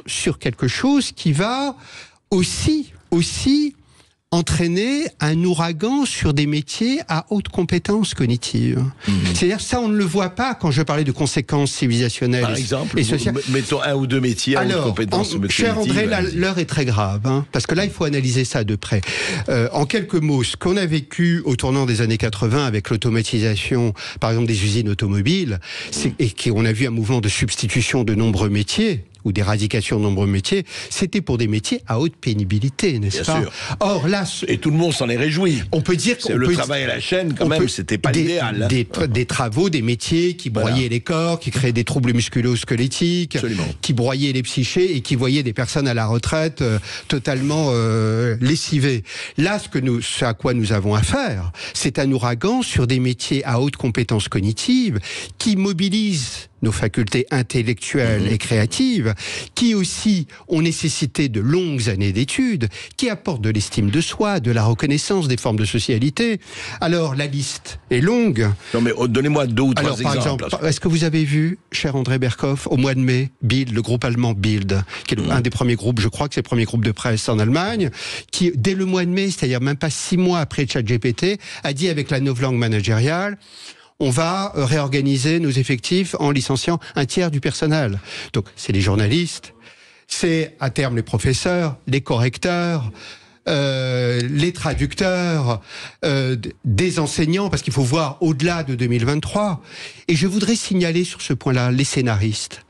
sur quelque chose qui va aussi entraîner un ouragan sur des métiers à haute compétence cognitive. C'est-à-dire, ça, on ne le voit pas quand je parlais de conséquences civilisationnelles. Par exemple, et sociales. Mettons un ou deux métiers à haute compétence cognitive. Cher André, l'heure est très grave, parce que là, il faut analyser ça de près. En quelques mots, ce qu'on a vécu au tournant des années 80 avec l'automatisation, par exemple, des usines automobiles, et qu'on a vu un mouvement de substitution de nombreux métiers, ou d'éradication de nombreux métiers, c'était pour des métiers à haute pénibilité, n'est-ce pas? Sûr. Or là, et tout le monde s'en est réjoui. On peut dire que le travail à la chaîne, quand même, c'était pas l'idéal. Des travaux, des métiers qui broyaient les corps, qui créaient des troubles musculo-squelettiques, qui broyaient les psychés et qui voyaient des personnes à la retraite totalement lessivées. Là, ce à quoi nous avons affaire, c'est un ouragan sur des métiers à haute compétence cognitive qui mobilisent nos facultés intellectuelles et créatives, qui aussi ont nécessité de longues années d'études, qui apportent de l'estime de soi, de la reconnaissance des formes de socialité. Alors, la liste est longue. Non, mais donnez-moi 2 ou 3 exemples. Par exemple, est-ce que vous avez vu, cher André Berkoff, au mois de mai, Bild, le groupe allemand Bild, qui est un des premiers groupes, je crois que c'est le premier groupe de presse en Allemagne, qui, dès le mois de mai, c'est-à-dire même pas 6 mois après ChatGPT, a dit avec la novlangue managériale, on va réorganiser nos effectifs en licenciant un tiers du personnel. Donc, c'est les journalistes, c'est à terme les professeurs, les correcteurs, les traducteurs, des enseignants, parce qu'il faut voir au-delà de 2023. Et je voudrais signaler sur ce point-là les scénaristes.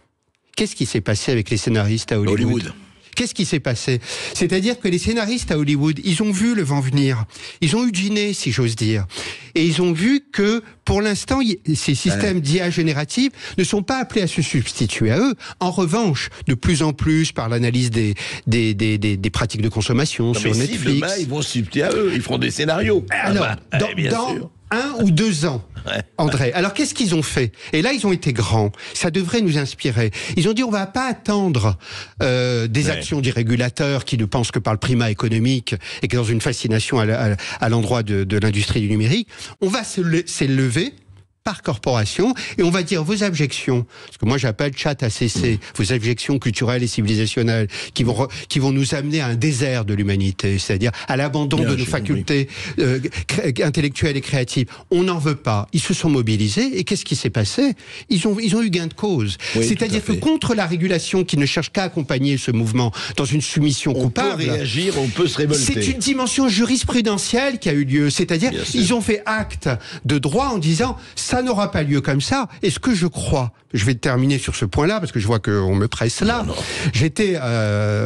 Qu'est-ce qui s'est passé avec les scénaristes à Hollywood? Qu'est-ce qui s'est passé? C'est-à-dire que les scénaristes à Hollywood, ils ont vu le vent venir. Ils ont eu du nez, si j'ose dire. Et ils ont vu que, pour l'instant, ces systèmes d'IA génératifs ne sont pas appelés à se substituer à eux. En revanche, de plus en plus, par l'analyse des pratiques de consommation sur Netflix... Si, demain, ils vont se substituer à eux. Ils feront des scénarios. Alors, dans 1 ou 2 ans, André. Alors, qu'est-ce qu'ils ont fait? Et là, ils ont été grands. Ça devrait nous inspirer. Ils ont dit, on va pas attendre des actions des régulateurs qui ne pensent que par le primat économique et qui est dans une fascination à l'endroit de l'industrie du numérique. On va s'élever par corporation, et on va dire vos objections, ce que moi j'appelle chat ACC, vos objections culturelles et civilisationnelles, qui vont nous amener à un désert de l'humanité, c'est-à-dire à l'abandon de nos facultés intellectuelles et créatives. On n'en veut pas. Ils se sont mobilisés, et qu'est-ce qui s'est passé ? Ils ont eu gain de cause. Oui, c'est-à-dire que contre la régulation qui ne cherche qu'à accompagner ce mouvement dans une soumission coupable, on peut réagir, on peut se révolter. C'est une dimension jurisprudentielle qui a eu lieu, c'est-à-dire ils ont fait acte de droit en disant ça n'aura pas lieu comme ça. Et ce que je crois, je vais terminer sur ce point-là parce que je vois qu'on me presse là. J'étais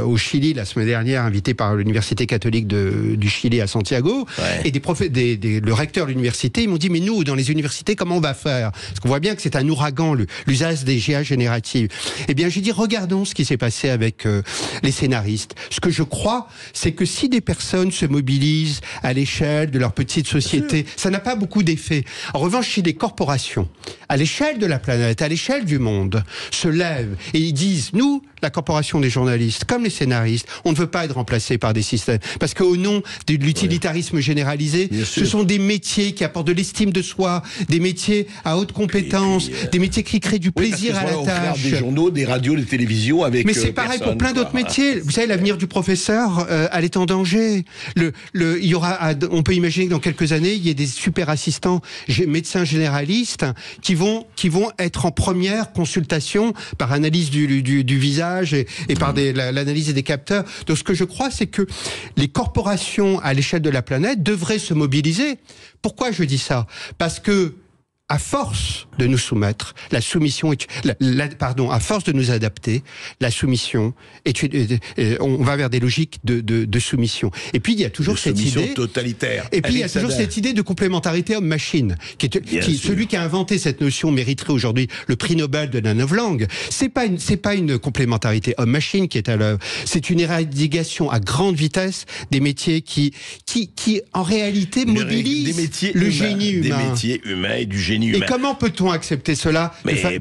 au Chili la semaine dernière, invité par l'université catholique du Chili à Santiago, et le recteur de l'université, ils m'ont dit mais nous dans les universités comment on va faire ? Parce qu'on voit bien que c'est un ouragan l'usage des GA génératives. Eh bien j'ai dit regardons ce qui s'est passé avec les scénaristes. Ce que je crois, c'est que si des personnes se mobilisent à l'échelle de leur petite société, ça n'a pas beaucoup d'effet. En revanche, si des corporations, à l'échelle de la planète, à l'échelle du monde, se lèvent et ils disent, nous, la corporation des journalistes, comme les scénaristes, on ne veut pas être remplacés par des systèmes. Parce qu'au nom de l'utilitarisme généralisé, ce sont des métiers qui apportent de l'estime de soi, des métiers à haute compétence, des métiers qui créent du plaisir à la tâche. Des journaux, des radios, des télévisions avec. Mais c'est pareil pour plein d'autres métiers. Vous savez, l'avenir du professeur, elle est en danger. Il y aura, on peut imaginer que dans quelques années, il y ait des super assistants médecins généralistes qui vont être en première consultation par analyse du visage et par l'analyse des capteurs. Donc ce que je crois, c'est que les corporations à l'échelle de la planète devraient se mobiliser. Pourquoi je dis ça ? Parce que à force de nous soumettre, la soumission à force de nous adapter, la soumission on va vers des logiques de soumission. Et puis il y a toujours cette idée totalitaire. Et puis il y a toujours cette idée de complémentarité homme-machine, celui qui a inventé cette notion mériterait aujourd'hui le prix Nobel de la novlangue. C'est pas une complémentarité homme-machine qui est à l'œuvre. C'est une éradication à grande vitesse des métiers qui en réalité mobilisent le génie humain. Des métiers humains et du génie. Et comment peut-on accepter cela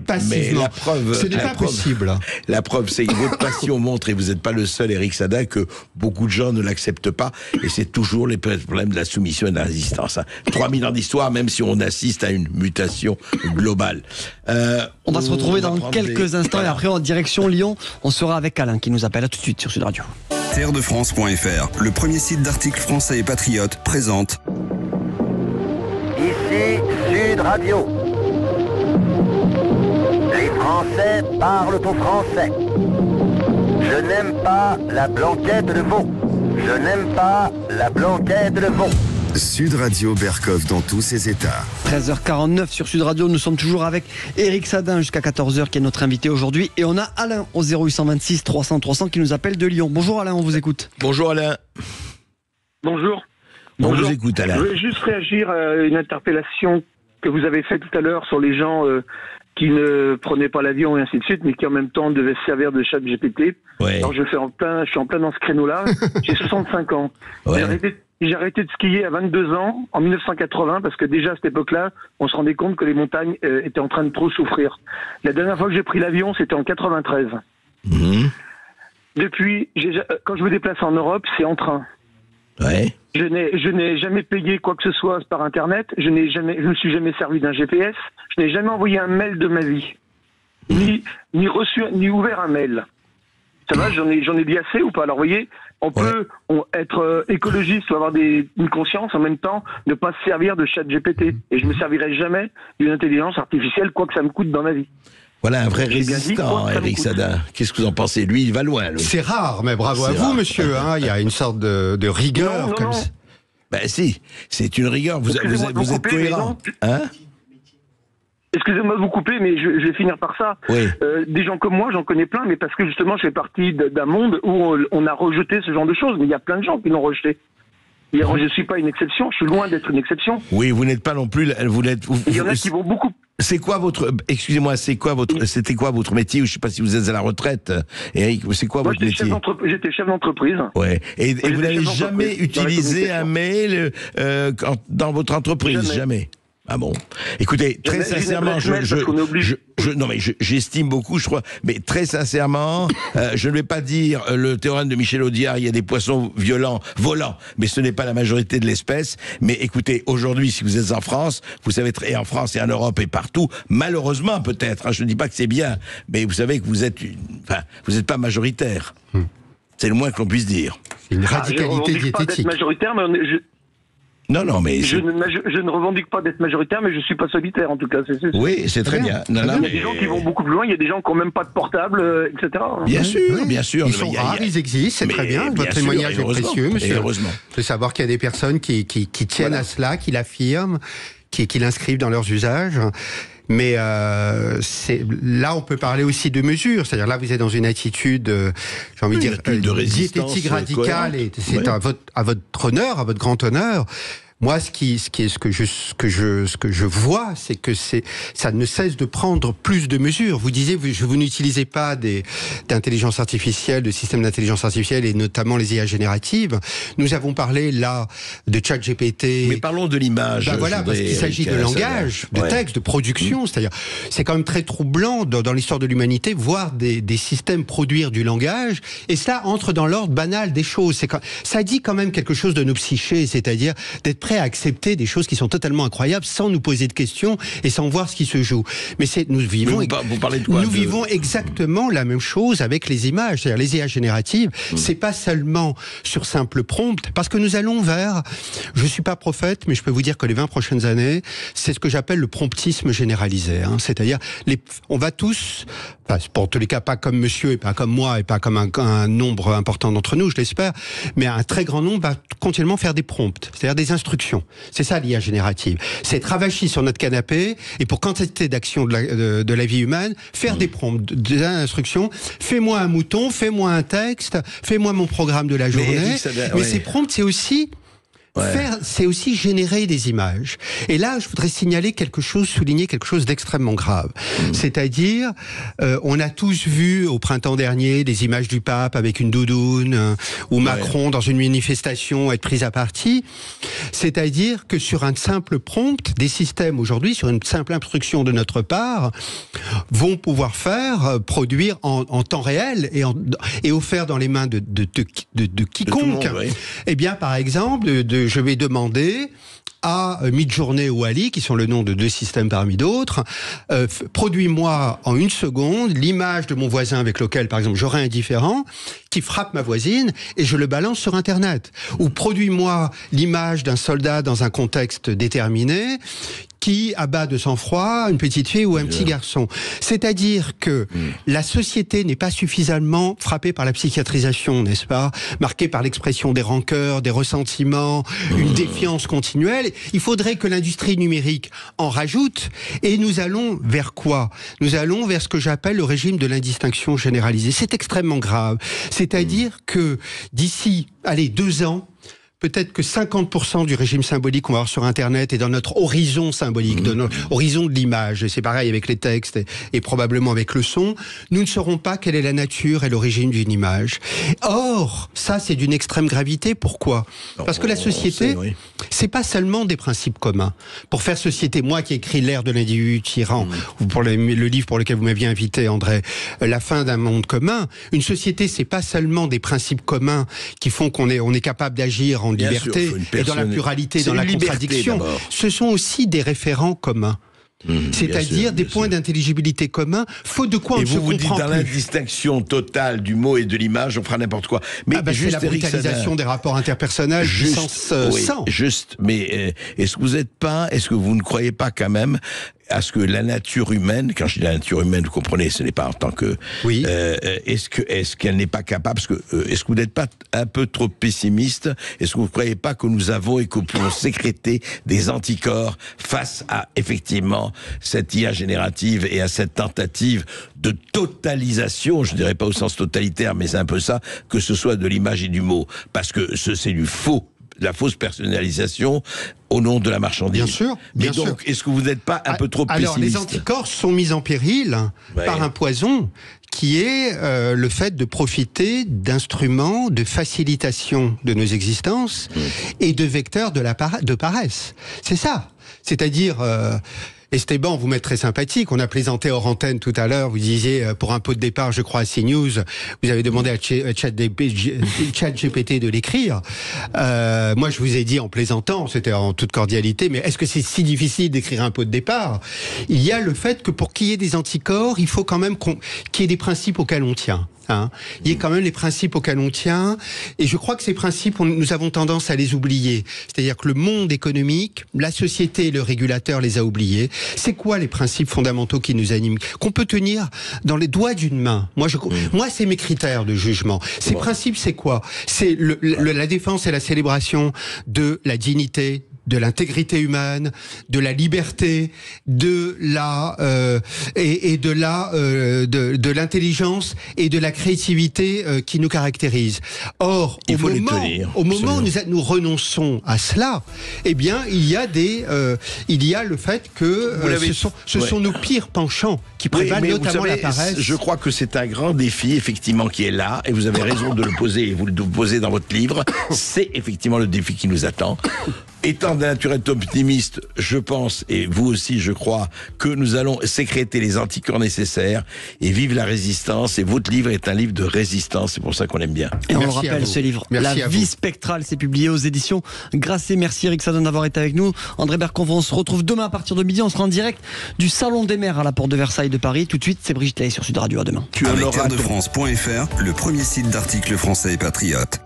passivement ? Ce n'est pas possible. La preuve, c'est que votre passion montre, et vous n'êtes pas le seul, Éric Sadin, que beaucoup de gens ne l'acceptent pas. Et c'est toujours les problèmes de la soumission et de la résistance. 3000 ans d'histoire, même si on assiste à une mutation globale. On va se retrouver dans quelques instants, et après en direction Lyon, on sera avec Alain qui nous appelle. À tout de suite sur Sud Radio. Terredefrance.fr, le premier site d'articles français et patriotes, présente. Ici Sud Radio. Les Français parlent au français. Je n'aime pas la blanquette de veau. Je n'aime pas la blanquette de veau. Sud Radio Berkov dans tous ses états. 13h49 sur Sud Radio, nous sommes toujours avec Éric Sadin jusqu'à 14h qui est notre invité aujourd'hui. Et on a Alain au 0826 300 300 qui nous appelle de Lyon. Bonjour Alain, on vous écoute. Bonjour Alain. Bonjour. On vous écoute Alain. Je voulais juste réagir à une interpellation que vous avez faite tout à l'heure sur les gens qui ne prenaient pas l'avion et ainsi de suite, mais qui en même temps devaient se servir de ChatGPT. Ouais. Alors je suis en plein dans ce créneau-là. J'ai 65 ans. Ouais. J'ai arrêté de skier à 22 ans, en 1980, parce que déjà à cette époque-là, on se rendait compte que les montagnes étaient en train de trop souffrir. La dernière fois que j'ai pris l'avion, c'était en 93. Depuis, quand je me déplace en Europe, c'est en train. Ouais. Je n'ai jamais payé quoi que ce soit par Internet. Je me suis jamais servi d'un GPS. Je n'ai jamais envoyé un mail de ma vie, ni reçu, ni ouvert un mail. Ça va, j'en ai dit assez ou pas? Alors, vous voyez, on peut être écologiste ou avoir une conscience en même temps, ne pas se servir de ChatGPT. Et je me servirai jamais d'une intelligence artificielle, quoi que ça me coûte dans ma vie. Voilà un vrai résistant, Éric Sadin. Qu'est-ce que vous en pensez? Lui, il va loin. C'est rare, mais bravo à vous, monsieur. Il y a une sorte de rigueur comme ça. Ben si, c'est une rigueur. Vous êtes cohérent. Hein? Excusez-moi de vous couper, mais je vais finir par ça. Oui. Des gens comme moi, j'en connais plein, mais parce que justement, je fais partie d'un monde où on a rejeté ce genre de choses. Mais il y a plein de gens qui l'ont rejeté. Je ne suis pas une exception, je suis loin d'être une exception. Oui, vous n'êtes pas non plus. Il y en a qui vont beaucoup. C'est quoi votre. Excusez-moi, c'était quoi votre métier? Je ne sais pas si vous êtes à la retraite, Éric. C'est quoi votre métier? J'étais chef d'entreprise. Ouais. Et vous n'avez jamais utilisé un mail dans votre entreprise? Jamais. Ah bon? Écoutez, très sincèrement, j'estime beaucoup, je crois, mais très sincèrement, je ne vais pas dire le théorème de Michel Audiard, il y a des poissons volants, mais ce n'est pas la majorité de l'espèce. Mais écoutez, aujourd'hui, si vous êtes en France, vous savez, et en France et en Europe et partout, malheureusement peut-être, je ne dis pas que c'est bien, mais vous savez que vous n'êtes pas majoritaire. C'est le moins que l'on puisse dire. C'est une radicalité diététique. Pas d'être majoritaire, mais Non, mais... Je ne revendique pas d'être majoritaire, mais je suis pas solitaire, en tout cas. Oui, c'est très bien. Il y a des gens qui vont beaucoup plus loin, il y a des gens qui n'ont même pas de portable, etc. Bien sûr. Ils sont rares, ils existent, c'est très bien. Votre témoignage est précieux, monsieur. Heureusement. De savoir qu'il y a des personnes qui tiennent à cela, qui l'affirment, qui l'inscrivent dans leurs usages. Mais là, on peut parler aussi de mesures. C'est-à-dire là, vous êtes dans une attitude, j'ai envie de dire, diététique radicale, et c'est à votre honneur, à votre grand honneur. Moi, ce que je vois, c'est que ça ne cesse de prendre plus de mesures. Vous disiez, vous n'utilisez pas d'intelligence artificielle, de systèmes d'intelligence artificielle et notamment les IA génératives. Nous avons parlé là de ChatGPT. Mais parlons de l'image. Voilà, parce qu'il s'agit de langage, de texte, de production. C'est-à-dire, c'est quand même très troublant dans l'histoire de l'humanité voir des systèmes produire du langage, et ça entre dans l'ordre banal des choses. Ça dit quand même quelque chose de nos psychés, c'est-à-dire d'être prêt à accepter des choses qui sont totalement incroyables sans nous poser de questions et sans voir ce qui se joue. Mais nous vivons vivons exactement la même chose avec les images, c'est-à-dire les IA génératives. C'est pas seulement sur simple prompt, parce que nous allons vers, je suis pas prophète, mais je peux vous dire que les 20 prochaines années, c'est ce que j'appelle le promptisme généralisé. C'est-à-dire, on va tous, pour tous les cas, pas comme monsieur et pas comme moi et pas comme un nombre important d'entre nous, je l'espère, mais un très grand nombre va continuellement faire des prompts, c'est-à-dire des instructions. C'est ça l'IA générative. C'est être avachis sur notre canapé et pour quantité d'actions de la vie humaine, faire des prompts, des instructions. Fais-moi un mouton, fais-moi un texte, fais-moi mon programme de la journée. Mais ces prompts, c'est aussi... c'est aussi générer des images. Et là, je voudrais souligner quelque chose d'extrêmement grave. C'est-à-dire, on a tous vu au printemps dernier des images du pape avec une doudoune, ou Macron dans une manifestation être pris à partie. C'est-à-dire que sur un simple prompt, des systèmes aujourd'hui, sur une simple instruction de notre part, vont pouvoir produire en temps réel et offert dans les mains de quiconque. Eh bien, par exemple, je vais demander à Midjourney ou Ali, qui sont le nom de deux systèmes parmi d'autres, produis-moi en 1 seconde l'image de mon voisin avec lequel, par exemple, j'aurai un différend, qui frappe ma voisine, et je le balance sur Internet. Ou produis-moi l'image d'un soldat dans un contexte déterminé, qui abat de sang-froid une petite fille ou un petit garçon. C'est-à-dire que la société n'est pas suffisamment frappée par la psychiatrisation, n'est-ce pas? Marquée par l'expression des rancœurs, des ressentiments, une défiance continuelle. Il faudrait que l'industrie numérique en rajoute. Et nous allons vers quoi? Nous allons vers ce que j'appelle le régime de l'indistinction généralisée. C'est extrêmement grave. C'est-à-dire que d'ici, 2 ans, peut-être que 50% du régime symbolique qu'on va avoir sur Internet et dans notre horizon symbolique, de notre horizon de l'image, et c'est pareil avec les textes et probablement avec le son, nous ne saurons pas quelle est la nature et l'origine d'une image. Or, ça c'est d'une extrême gravité. Pourquoi? Parce que la société, c'est pas seulement des principes communs. Pour faire société, moi qui ai écrit L'ère de l'individu tyran, ou pour le livre pour lequel vous m'aviez invité, André, La fin d'un monde commun, une société c'est pas seulement des principes communs qui font qu'on est capable d'agir en liberté et dans la pluralité, dans la contradiction. Ce sont aussi des référents communs. C'est-à-dire des points d'intelligibilité communs, faute de quoi on ne se comprend plus. Et vous dites, dans l'indistinction totale du mot et de l'image, on fera n'importe quoi. Mais c'est la brutalisation des rapports interpersonnels mais est-ce que vous ne croyez pas quand même à ce que la nature humaine, quand je dis la nature humaine, vous comprenez, ce n'est pas en tant que... Oui. Est-ce qu'elle n'est pas capable, parce que est-ce que vous n'êtes pas un peu trop pessimiste? Est-ce que vous ne croyez pas que nous avons et que nous pouvons sécréter des anticorps face à, effectivement, cette IA générative et à cette tentative de totalisation, je ne dirais pas au sens totalitaire, mais c'est un peu ça, que ce soit de l'image et du mot, parce que c'est du faux, la fausse personnalisation au nom de la marchandise. Bien sûr. Mais donc, est-ce que vous n'êtes pas un peu trop pessimiste? Alors, les anticorps sont mis en péril par un poison qui est le fait de profiter d'instruments de facilitation de nos existences et de vecteurs de paresse. C'est ça. C'est-à-dire... Esteban, vous m'êtes très sympathique. On a plaisanté hors antenne tout à l'heure. Vous disiez, pour un pot de départ, je crois, à CNews, vous avez demandé à ChatGPT de l'écrire. Moi, je vous ai dit en plaisantant, c'était en toute cordialité, mais est-ce que c'est si difficile d'écrire un pot de départ? Il y a le fait que pour qu'il y ait des anticorps, il faut quand même qu'il y ait des principes auxquels on tient. Il y a quand même les principes auxquels on tient, et je crois que ces principes, nous avons tendance à les oublier. C'est-à-dire que le monde économique, la société et le régulateur les a oubliés. C'est quoi les principes fondamentaux qui nous animent, qu'on peut tenir dans les doigts d'une main? Moi, c'est mes critères de jugement. Ces principes, c'est quoi? C'est la défense et la célébration de la dignité, de l'intégrité humaine, de la liberté, de l'intelligence et de la créativité qui nous caractérise. Or, au moment où nous renonçons à cela, eh bien, il y a le fait que ce sont nos pires penchants qui prévalent, notamment la paresse. Je crois que c'est un grand défi, effectivement, qui est là, et vous avez raison de le poser, et vous le posez dans votre livre. C'est effectivement le défi qui nous attend. Étant de nature optimiste, je pense, et vous aussi, je crois, que nous allons sécréter les anticorps nécessaires et vivre la résistance. Et votre livre est un livre de résistance, c'est pour ça qu'on l'aime bien. Et on le rappelle, ce livre, La vie spectrale, c'est publié aux éditions Grasset. Merci Eric Sadin d'avoir été avec nous. André Berkoff, on se retrouve demain à partir de midi. On sera en direct du Salon des Mers à la Porte de Versailles de Paris. Tout de suite, c'est Brigitte Lahaye sur Sud Radio. À demain. Tu as avec airDeFrance.fr, le premier site d'articles français et patriotes.